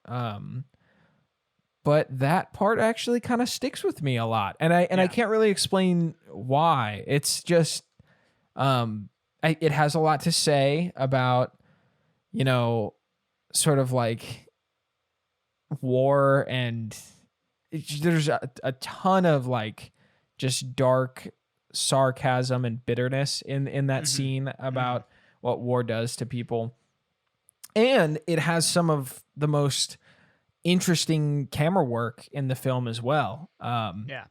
But that part actually kind of sticks with me a lot. And I can't really explain why. It's just, it has a lot to say about, sort of like war, and there's a ton of like just dark sarcasm and bitterness in that Hmm. scene Hmm. about what war does to people. And it has some of the most interesting camera work in the film as well. Yeah.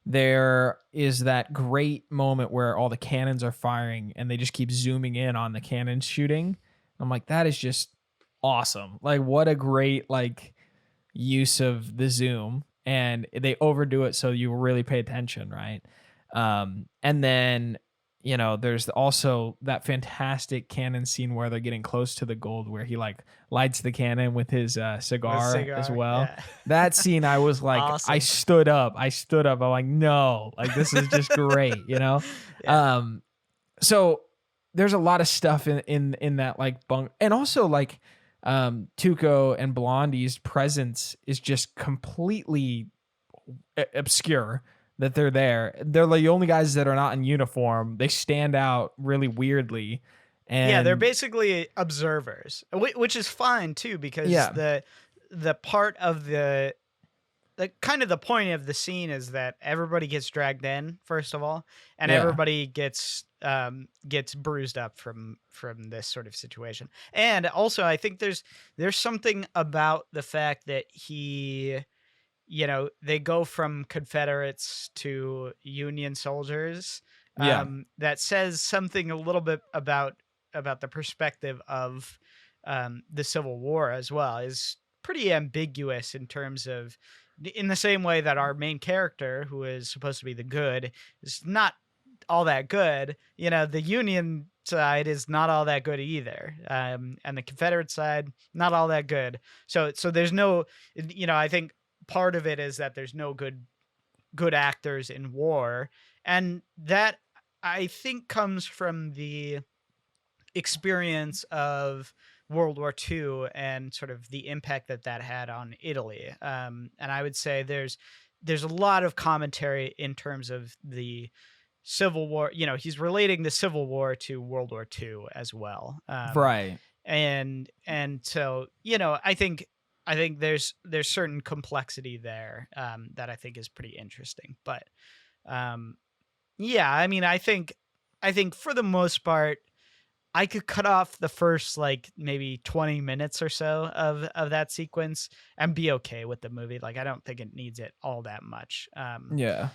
There is that great moment where all the cannons are firing and they just keep zooming in on the cannons shooting. I'm like, that is just awesome. Like, what a great like use of the zoom, and they overdo it so you really pay attention, right? And then there's also that fantastic cannon scene where they're getting close to the gold, where he like lights the cannon with his With a cigar as cigar. well. Yeah. That scene, I was like, Awesome. I stood up. I'm like, no, like this is just great. Yeah. Um, so there's a lot of stuff in that like bunk, and also like Tuco and Blondie's presence is just completely obscure, that they're there. They're like the only guys that are not in uniform. They stand out really weirdly. Yeah, they're And basically observers, which is fine too, because yeah, the part of the kind of the point of the scene is that everybody gets dragged in first of all, and yeah, everybody gets bruised up from this sort of situation. And also, I think there's something about the fact that they go from Confederates to Union soldiers, yeah, that says something a little bit about the perspective of the Civil War as well. Is pretty ambiguous in terms of, in the same way that our main character, who is supposed to be the good, is not all that good. The Union side is not all that good either, and the Confederate side not all that good. So there's no, I think part of it is that there's no good actors in war, and that I think comes from the experience of World War II and sort of the impact that that had on Italy. And I would say there's a lot of commentary in terms of the Civil War. He's relating the Civil War to World War II as well. right, And so I think there's certain complexity there, that I think is pretty interesting. But um, yeah, I mean, I think for the most part, I could cut off the first like maybe 20 minutes or so of that sequence and be okay with the movie. Like, I don't think it needs it all that much. yeah,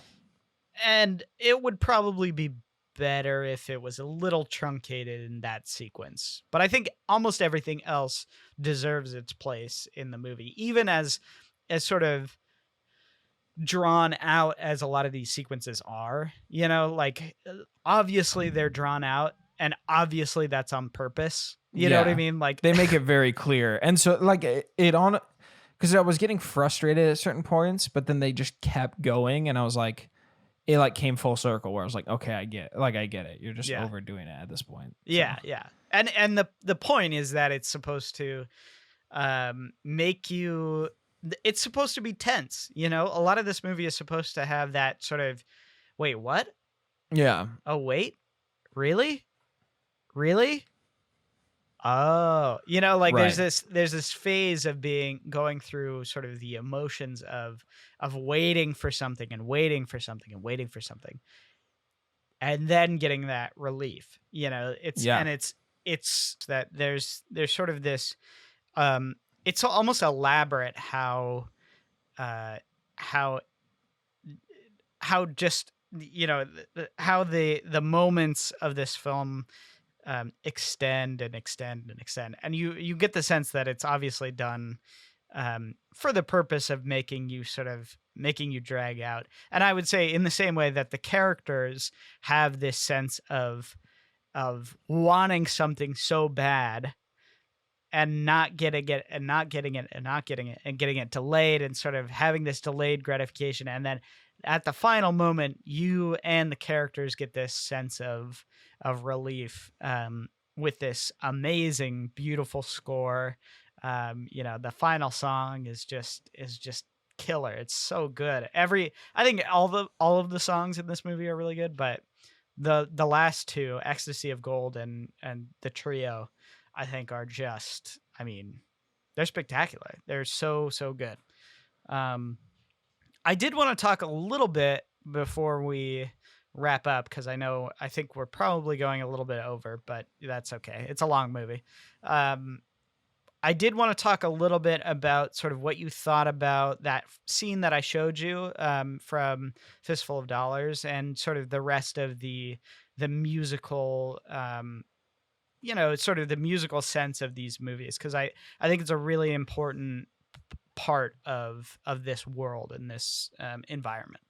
And it would probably be better if it was a little truncated in that sequence. But I think almost everything else deserves its place in the movie, even as sort of drawn out as a lot of these sequences are. Like, obviously they're drawn out, and obviously that's on purpose. You know what I yeah. mean? Like, They make it very clear, and so like it on, because I was getting frustrated at certain points, but then they just kept going, and I was like, it like came full circle where I was like, okay, I get it. You're just yeah. overdoing it at this point. So Yeah, yeah. And the point is that it's supposed to make you, it's supposed to be tense. A lot of this movie is supposed to have that sort of, wait, what? yeah, Oh, wait. Really? Really? Oh, like there's right, this phase of going through sort of the emotions of waiting for something and waiting for something and waiting for something, and then getting that relief. It's yeah, and it's that there's sort of this, it's almost elaborate uh how how just how the moments of this film extend and extend and extend, and you get the sense that it's obviously done for the purpose of making you drag out. And I would say, in the same way that the characters have this sense of wanting something so bad and not getting it and not getting it and not getting it and getting it delayed, and sort of having this delayed gratification, and then at the final moment you and the characters get this sense of relief, with this amazing beautiful score. The final song is just killer. It's so good. I think all of the songs in this movie are really good, but the last two, Ecstasy of Gold and the Trio, I think are just, I mean, They're spectacular. They're so good. Um, I did want to talk a little bit before we wrap up because I think we're probably going a little bit over, but that's okay. It's a long movie. Um, I did want to talk a little bit about sort of what you thought about that scene that I showed you from Fistful of Dollars and sort of the rest of the musical, sort of the musical sense of these movies because I think it's a really important part of this world and this environment.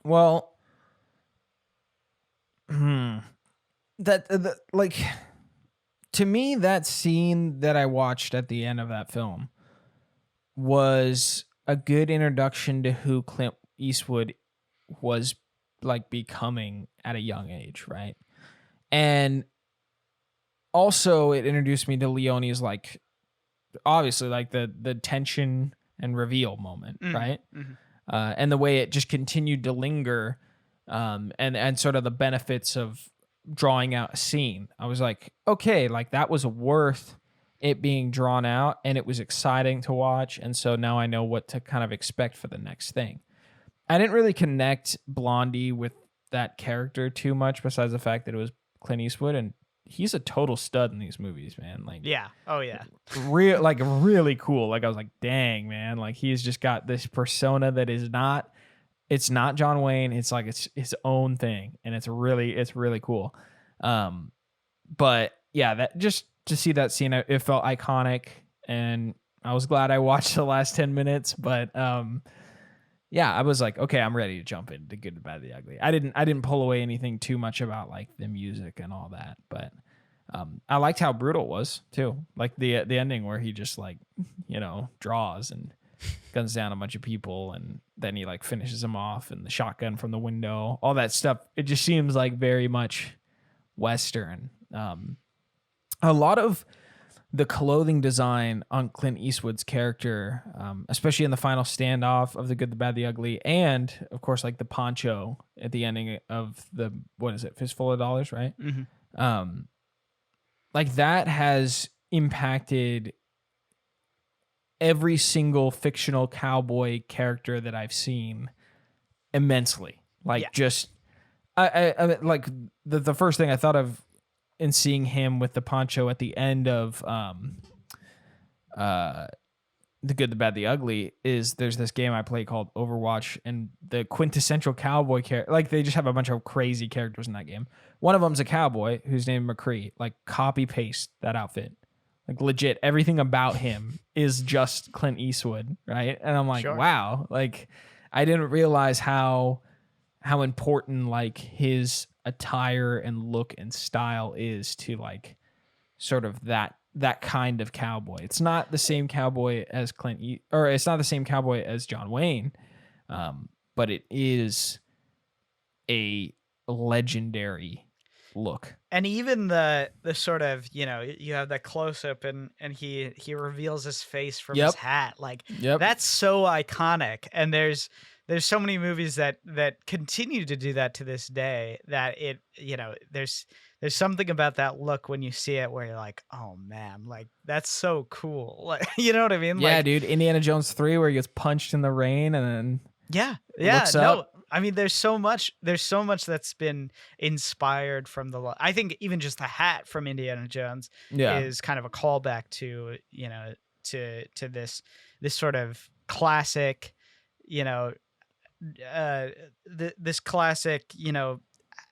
Well, like to me, that scene that I watched at the end of that film was a good introduction to who Clint Eastwood was like becoming at a young age, right? And also it introduced me to Leone's like obviously like the tension and reveal moment, right? Mm-hmm. And the way it just continued to linger, and sort of the benefits of drawing out a scene. I was like, okay, like that was worth it being drawn out, and it was exciting to watch. And so now I know what to kind of expect for the next thing. I didn't really connect Blondie with that character too much, besides the fact that it was Clint Eastwood, and he's a total stud in these movies, man. Like, Yeah. Oh yeah. like really cool. Like I was like, dang, man. Like he's just got this persona that is not. It's not John Wayne. It's like it's his own thing, and it's really cool. But yeah, that just to see that scene, it felt iconic, and I was glad I watched the last 10 minutes. But yeah, I was like, okay, I'm ready to jump into Good, the Bad, the Ugly. I didn't pull away anything too much about like the music and all that, but I liked how brutal it was too. Like the ending where he just like, draws and guns down a bunch of people, and then he like finishes them off, and the shotgun from the window, all that stuff. It just seems like very much Western. A lot of the clothing design on Clint Eastwood's character, especially in the final standoff of The Good, the Bad, the Ugly, and of course, like the poncho at the ending of what is it, Fistful of Dollars, right? Mm-hmm. Like that has impacted every single fictional cowboy character that I've seen immensely. Like Yeah. just, I like the first thing I thought of in seeing him with the poncho at the end of The Good, the Bad, the Ugly is there's this game I play called Overwatch, and the quintessential cowboy character, like they just have a bunch of crazy characters in that game. One of them's a cowboy who's named McCree. Like copy paste that outfit, like legit everything about him is just Clint Eastwood, right? And I'm like, Sure. wow, like I didn't realize how important like his attire and look and style is to like sort of that kind of cowboy. It's not the same cowboy as or it's not the same cowboy as John Wayne, but it is a legendary look. And even the sort of, you have that close up and he reveals his face from his hat. Like that's so iconic. And there's so many movies that continue to do that to this day, that it, there's something about that look when you see it where you're like, oh man, like that's so cool. Like, you know what I mean? Yeah, like, dude. Indiana Jones 3 where he gets punched in the rain and then looks up. I mean, there's so much that's been inspired from I think even just the hat from Indiana Jones is kind of a callback to, to this sort of classic, this classic,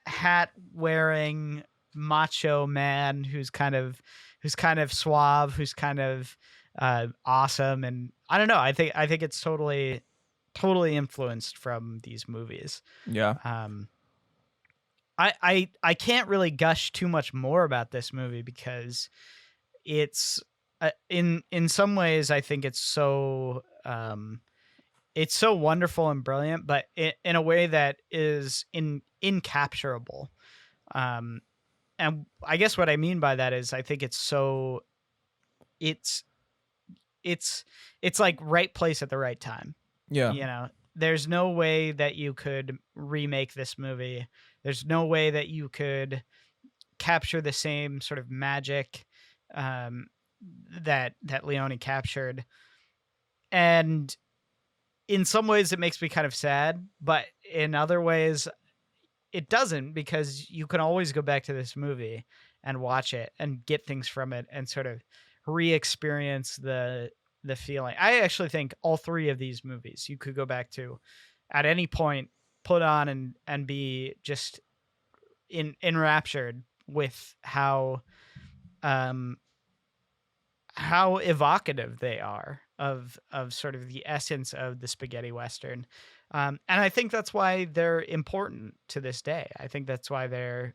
hat wearing macho man who's kind of suave, who's kind of awesome. And I don't know, I think it's totally influenced from these movies. Yeah. I can't really gush too much more about this movie because it's in some ways I think it's so wonderful and brilliant, but in a way that is incapturable. And I guess what I mean by that is I think it's like right place at the right time. Yeah. There's no way that you could remake this movie. There's no way that you could capture the same sort of magic that Leone captured. And in some ways it makes me kind of sad, but in other ways it doesn't, because you can always go back to this movie and watch it and get things from it and sort of re-experience the feeling. I actually think all three of these movies you could go back to at any point, put on and be just enraptured with um how evocative they are of sort of the essence of the spaghetti western. And I think that's why they're important to this day. I think that's why they're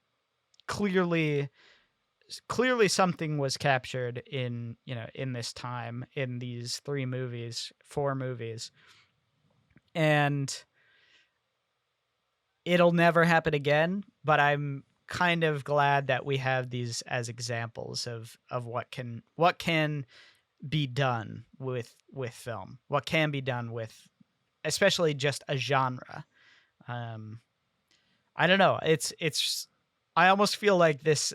clearly something was captured in, in this time, in these four movies. And it'll never happen again, but I'm kind of glad that we have these as examples of what can be done with film, what can be done with especially just a genre. I don't know. It's I almost feel like this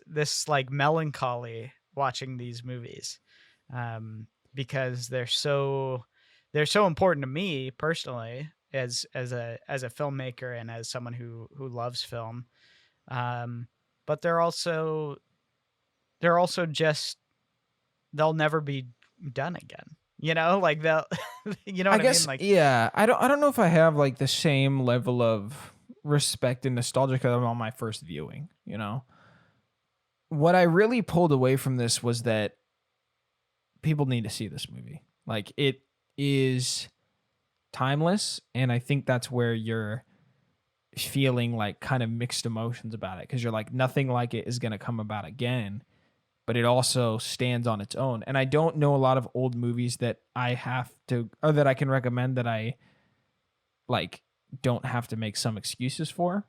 like melancholy watching these movies, because they're so important to me personally as a filmmaker and as someone who loves film. But they're also just, they'll never be done again. Like they'll, you know I what I mean? guess, Like, yeah. I don't know if I have like the same level of respect and nostalgia because I'm on my first viewing. What I really pulled away from this was that people need to see this movie. Like, it is timeless, and I think that's where you're feeling like kind of mixed emotions about it, because you're like, nothing like it is going to come about again, but it also stands on its own. And I don't know a lot of old movies that I have to, or that I can recommend, that I like don't have to make some excuses for,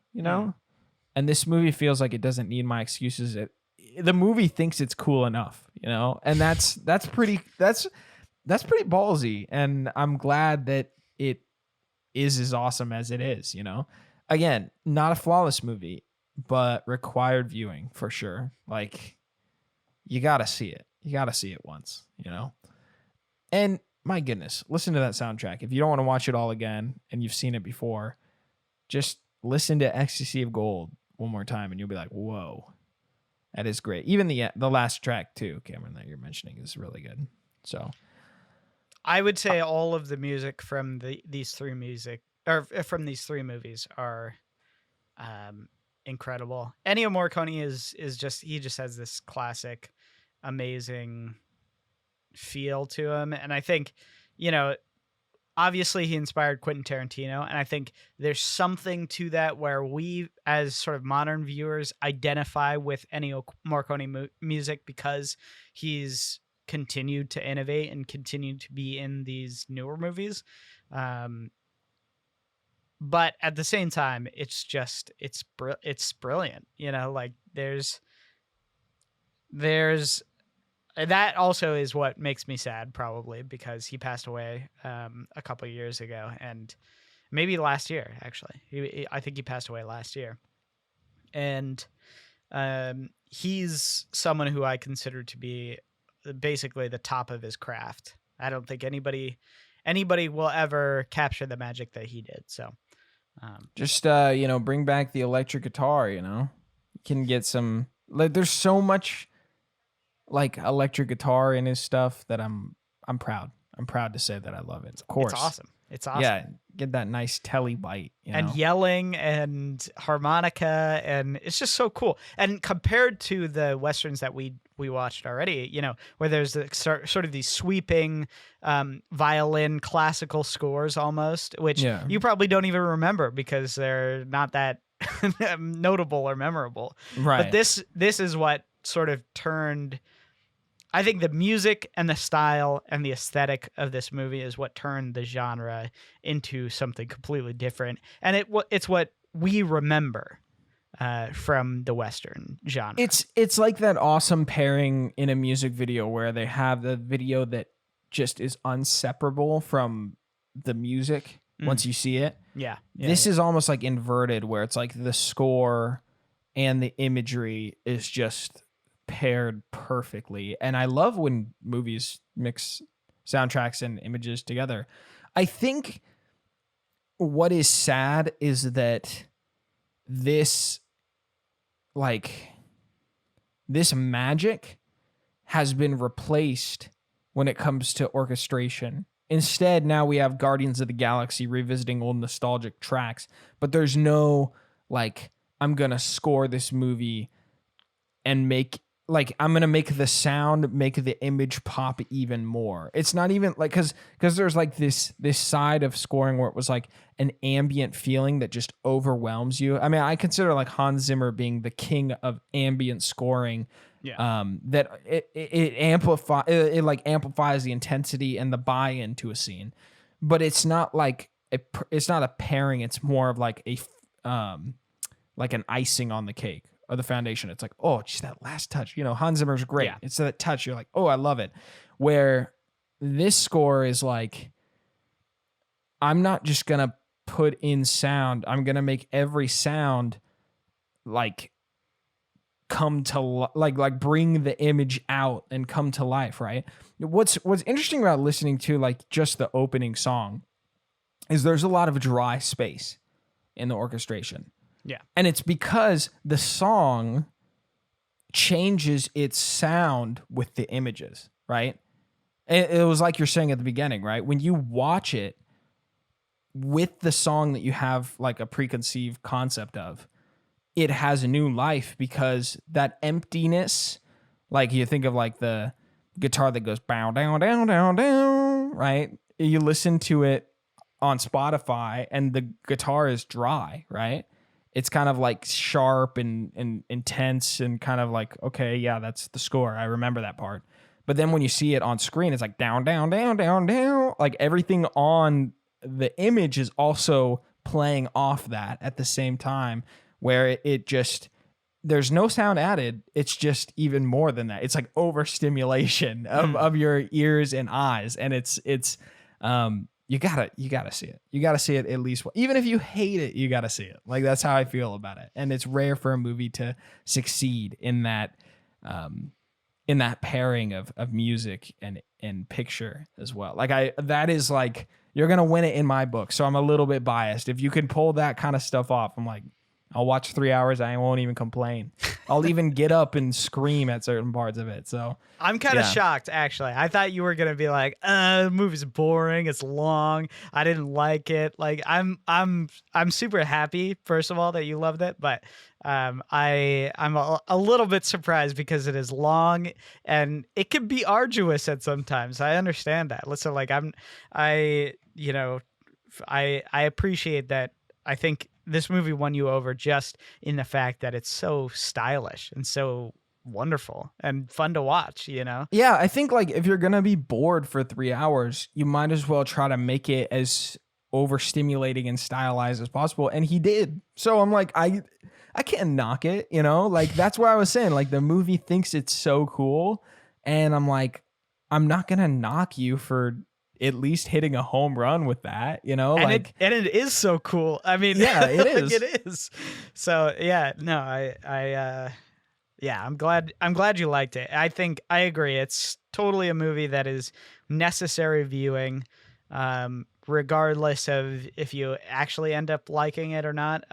And this movie feels like it doesn't need my excuses. The movie thinks it's cool enough, and that's pretty ballsy. And I'm glad that it is as awesome as it is, Again, not a flawless movie, but required viewing for sure. Like, you got to see it. You got to see it once, And my goodness, listen to that soundtrack. If you don't want to watch it all again and you've seen it before, just listen to Ecstasy of Gold one more time and you'll be like, whoa, that is great. Even the last track too, Cameron, that you're mentioning is really good. So I would say all of the music from these three movies are incredible. Ennio Morricone is just, he just has this classic, amazing feel to him. And I think, obviously he inspired Quentin Tarantino. And I think there's something to that where we, as sort of modern viewers, identify with Ennio Morricone music because he's continued to innovate and continued to be in these newer movies. But at the same time, it's just, it's brilliant. Like there's that also is what makes me sad, probably, because he passed away a couple of years ago, and maybe last year, actually. I think he passed away last year. And he's someone who I consider to be basically the top of his craft. I don't think anybody will ever capture the magic that he did. So just bring back the electric guitar. You can get some, like, there's so much like electric guitar in his stuff that I'm proud to say that I love it. Of course, it's awesome. Yeah, get that nice telly bite, and yelling and harmonica, and it's just so cool. And compared to the westerns that we watched already, where there's the sort of these sweeping violin classical scores almost, which you probably don't even remember because they're not that notable or memorable. Right. But this is what sort of turned, I think the music and the style and the aesthetic of this movie is what turned the genre into something completely different. And it's what we remember from the Western genre. It's like that awesome pairing in a music video where they have the video that just is inseparable from the music once you see it. Yeah. This is almost like inverted, where it's like the score and the imagery is just paired perfectly. And I love when movies mix soundtracks and images together. I think what is sad is that this like this magic has been replaced when it comes to orchestration. Instead, now we have Guardians of the Galaxy revisiting old nostalgic tracks, but there's no like, I'm going to score this movie and I'm going to make the sound, make the image pop even more. It's not even like, cause there's like this side of scoring where it was like an ambient feeling that just overwhelms you. I mean, I consider like Hans Zimmer being the king of ambient scoring. Yeah. That it amplifies the intensity and the buy-in to a scene, but it's not like it's not a pairing. It's more of like like an icing on the cake or the foundation. It's like, oh, just that last touch. You know, Hans Zimmer's great. Yeah. It's that touch. You're like, oh, I love it. Where this score is like, I'm not just gonna put in sound. I'm gonna make every sound like come to like bring the image out and come to life, right? What's interesting about listening to like just the opening song is there's a lot of dry space in the orchestration. Yeah. And it's because the song changes its sound with the images, right? It was like you're saying at the beginning, right? When you watch it with the song that you have like a preconceived concept of, it has a new life because that emptiness, like you think of like the guitar that goes bow down, down, down, down, right? You listen to it on Spotify and the guitar is dry, right? It's kind of like sharp and intense and kind of like, okay, yeah, that's the score. I remember that part. But then when you see it on screen, it's like down, down, down, down, down. Like everything on the image is also playing off that at the same time, where it just, there's no sound added. It's just even more than that. It's like overstimulation of your ears and eyes. And it's you gotta see it. You gotta see it at least. Even if you hate it, you gotta see it. Like that's how I feel about it. And it's rare for a movie to succeed in that pairing of music and picture as well. Like that is like, you're gonna win it in my book. So I'm a little bit biased. If you can pull that kind of stuff off, I'm like, I'll watch 3 hours. I won't even complain. I'll even get up and scream at certain parts of it. So I'm kind of shocked, actually. I thought you were gonna be like, the movie's boring. It's long. I didn't like it. Like I'm super happy, first of all, that you loved it, but I'm a little bit surprised because it is long and it can be arduous at sometimes. I understand that. Listen, like I appreciate that. I think this movie won you over just in the fact that it's so stylish and so wonderful and fun to watch, you know? Yeah, I think like if you're going to be bored for 3 hours, you might as well try to make it as overstimulating and stylized as possible. And he did. So I'm like, I can't knock it, you know? Like that's why I was saying, like the movie thinks it's so cool. And I'm like, I'm not going to knock you for at least hitting a home run with that, you know, and like, it is so cool. I mean, yeah, it like, is. it is. So yeah, no, yeah, I'm glad you liked it. I think I agree. It's totally a movie that is necessary viewing, regardless of if you actually end up liking it or not.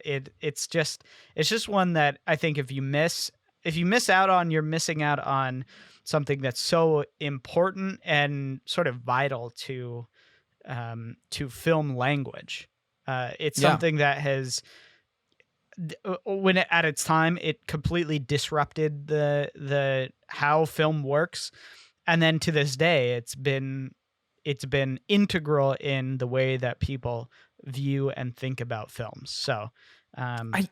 It's just one that I think if you miss out on, you're missing out on something that's so important and sort of vital to film language. It's something that has, when at its time, it completely disrupted the how film works, and then to this day, it's been integral in the way that people view and think about films. So. And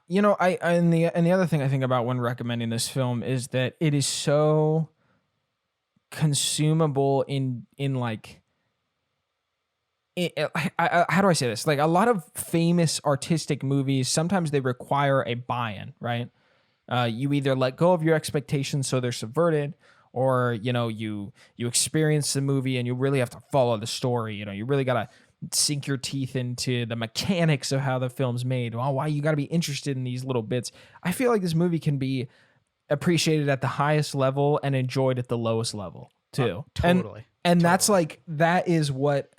the other thing I think about when recommending this film is that it is so consumable in like, how do I say this? Like a lot of famous artistic movies, sometimes they require a buy-in, right? You either let go of your expectations so they're subverted, or you experience the movie and you really have to follow the story. You really gotta sink your teeth into the mechanics of how the film's made. Why you got to be interested in these little bits. I feel like this movie can be appreciated at the highest level and enjoyed at the lowest level too. Totally. And that's Totally. like that is what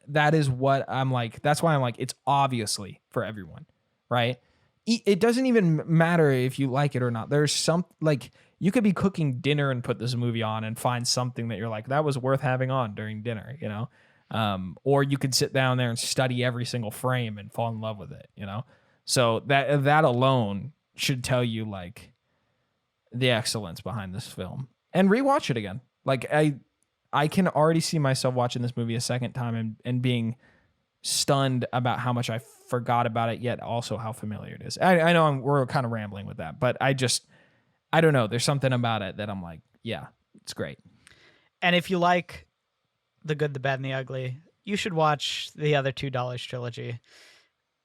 I'm like. That's why I'm like it's obviously for everyone, right? It doesn't even matter if you like it or not. There's some like you could be cooking dinner and put this movie on and find something that you're like that was worth having on during dinner, you know. Or you could sit down there and study every single frame and fall in love with it, you know. So that alone should tell you like the excellence behind this film. And rewatch it again. Like I can already see myself watching this movie a second time and being stunned about how much I forgot about it, yet also how familiar it is. I know we're kind of rambling with that, but I don't know. There's something about it that I'm like, yeah, it's great. And if you like The Good, the Bad, and the Ugly, you should watch the other $2 trilogy.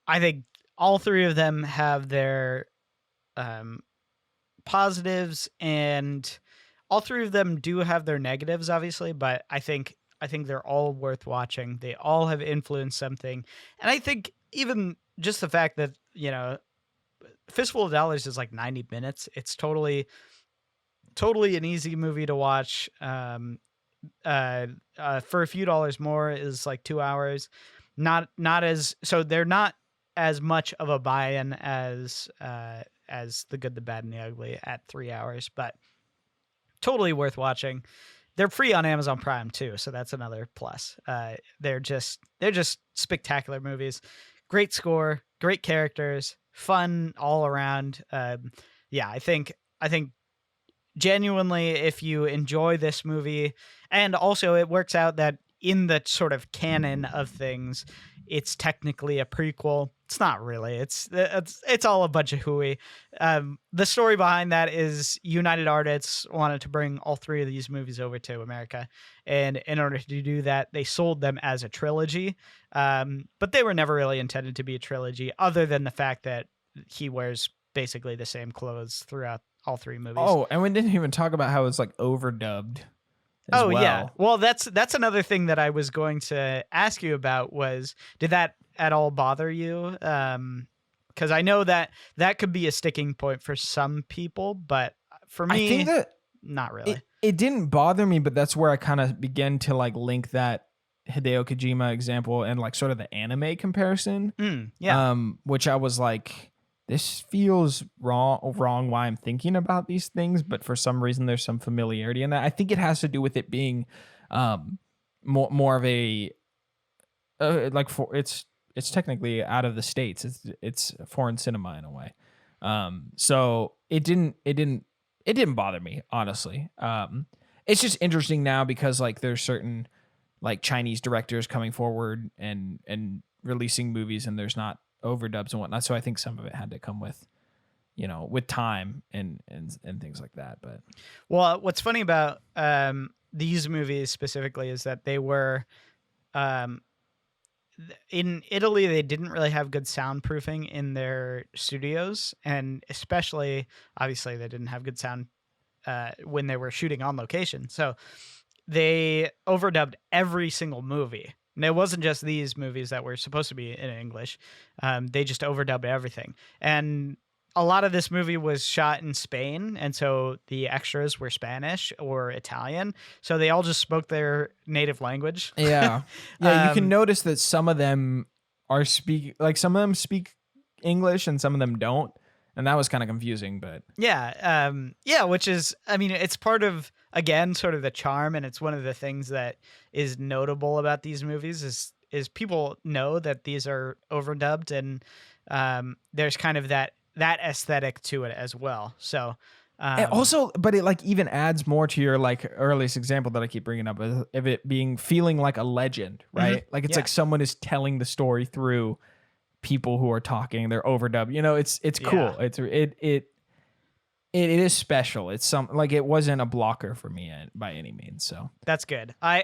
I think all three of them have their positives, and all three of them do have their negatives, obviously, but I think they're all worth watching. They all have influenced something. And I think even just the fact that, Fistful of Dollars is like 90 minutes. It's totally an easy movie to watch. For a few dollars more is like 2 hours. Not as so they're not as much of a buy-in as The Good, the Bad, and the Ugly at 3 hours, but totally worth watching. They're free on Amazon Prime too, so that's another plus. They're just spectacular movies. Great score, great characters, fun all around. I think genuinely, if you enjoy this movie, and also it works out that in the sort of canon of things, it's technically a prequel. It's not really. It's all a bunch of hooey. The story behind that is United Artists wanted to bring all three of these movies over to America, and in order to do that, they sold them as a trilogy. But they were never really intended to be a trilogy, other than the fact that he wears basically the same clothes throughout all three movies. Oh, and we didn't even talk about how it's like overdubbed. Yeah. Well, that's another thing that I was going to ask you about was, did that at all bother you? Because I know that could be a sticking point for some people, but for me, I think that not really. It didn't bother me, but that's where I kind of began to like link that Hideo Kojima example and like sort of the anime comparison. Which I was like, this feels wrong why I'm thinking about these things, but for some reason there's some familiarity in that. I think it has to do with it being more of a it's technically out of the States. It's foreign cinema in a way. So it didn't bother me, honestly. It's just interesting now because like there's certain like Chinese directors coming forward and releasing movies, and there's not overdubs and whatnot. So I think some of it had to come with, with time and things like that. But well, what's funny about these movies specifically is that they were in Italy. They didn't really have good soundproofing in their studios, and especially obviously they didn't have good sound when they were shooting on location. So they overdubbed every single movie. And it wasn't just these movies that were supposed to be in English. They just overdubbed everything. And a lot of this movie was shot in Spain, and so the extras were Spanish or Italian. So they all just spoke their native language. Yeah. You can notice that some of them some of them speak English and some of them don't. And that was kind of confusing, but which is, I mean, it's part of, again, sort of the charm, and it's one of the things that is notable about these movies is people know that these are overdubbed, and there's kind of that aesthetic to it as well. So and also, but it like even adds more to your like earliest example that I keep bringing up of it feeling like a legend, right? Like it's like someone is telling the story through people who are talking. They're overdubbed. It's cool. It is special. It's like it wasn't a blocker for me by any means. So that's good. I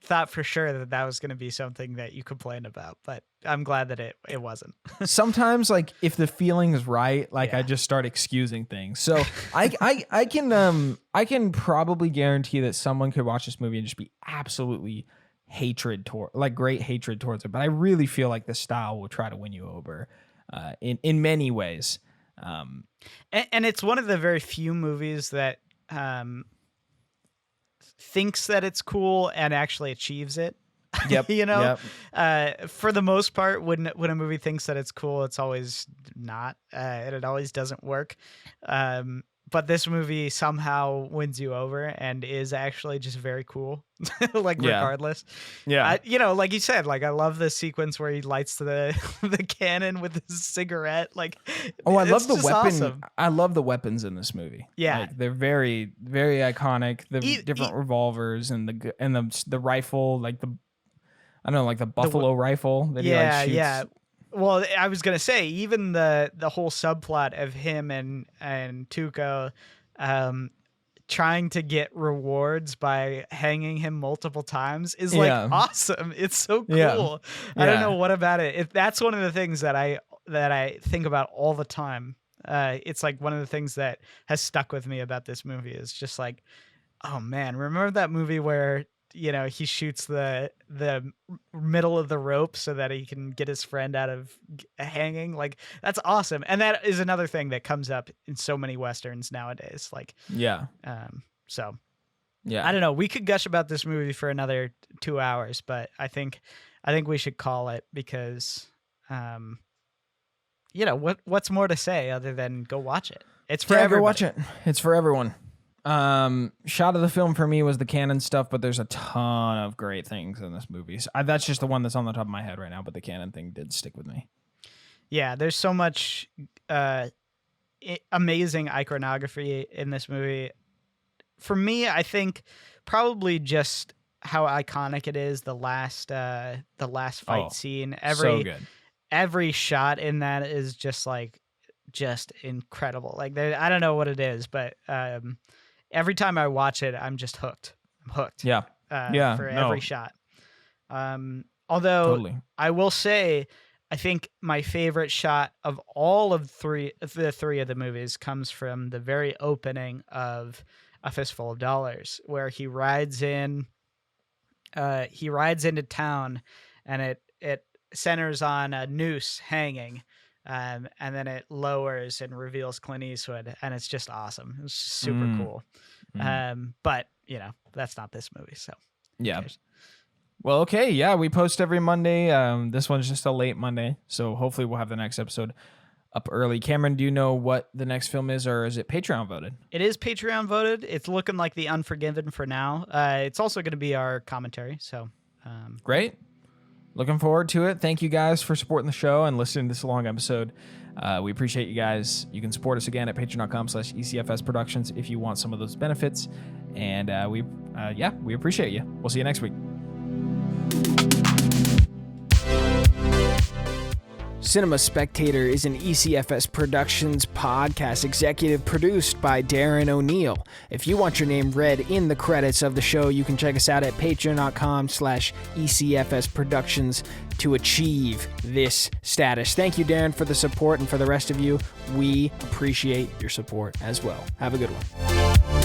thought for sure that was going to be something that you complained about, but I'm glad that it wasn't. Sometimes like if the feeling is right, like I just start excusing things. So I can probably guarantee that someone could watch this movie and just be absolutely great hatred towards it. But I really feel like the style will try to win you over in many ways. And it's one of the very few movies that thinks that it's cool and actually achieves it. Yep. You know, Yep. for the most part, when a movie thinks that it's cool, it's always not, and it always doesn't work. But this movie somehow wins you over and is actually just very cool, like Yeah. regardless. Yeah. You know, like you said, like I love the sequence where he lights the cannon with his cigarette. Like, Oh, I it's love the just weapon. awesome. I love the weapons in this movie. Yeah. Like, they're very, very iconic. The different revolvers and the rifle, like I don't know, like the buffalo rifle that he like shoots. Yeah. Well, I was gonna say even the whole subplot of him and Tuco, trying to get rewards by hanging him multiple times is like awesome. It's so cool. Yeah. I don't know what about it. That's one of the things that I think about all the time. It's like one of the things that has stuck with me about this movie is just like, oh man, remember that movie where, you know, he shoots the middle of the rope so that he can get his friend out of hanging? Like, that's awesome. And that is another thing that comes up in so many Westerns nowadays. Like, so yeah, I don't know. We could gush about this movie for another 2 hours, but I think we should call it because, you know, what's more to say other than go watch it? It's for everybody. Go watch it. It's for everyone. Shot of the film for me was the canon stuff, but there's a ton of great things in this movie. So that's just the one that's on the top of my head right now, but the canon thing did stick with me. Yeah, there's so much amazing iconography in this movie. For me, I think probably just how iconic it is. The last fight scene. So good. Every shot in that is just incredible. Like, I don't know what it is, but every time I watch it, I'm just hooked. I'm hooked. Yeah. For every shot. Although totally. I will say, I think my favorite shot of all of the three of the movies comes from the very opening of A Fistful of Dollars, where he rides into town, and it centers on a noose hanging. And then it lowers and reveals Clint Eastwood, and it's just awesome. It's super cool. But you know, that's not this movie, so yeah. Well, okay, yeah, we post every Monday. This one's just a late Monday, so hopefully we'll have the next episode up early. Cameron, do you know what the next film is, or is it Patreon voted? It is Patreon voted. It's looking like The Unforgiven for now. It's also going to be our commentary, so great. Looking forward to it. Thank you guys for supporting the show and listening to this long episode. We appreciate you guys. You can support us again at patreon.com/ECFS Productions if you want some of those benefits. And we appreciate you. We'll see you next week. Cinema Spectator is an ECFS Productions podcast executive produced by Darren O'Neill. If you want your name read in the credits of the show, you can check us out at patreon.com/ECFS Productions to achieve this status. Thank you, Darren, for the support, and for the rest of you, we appreciate your support as well. Have a good one.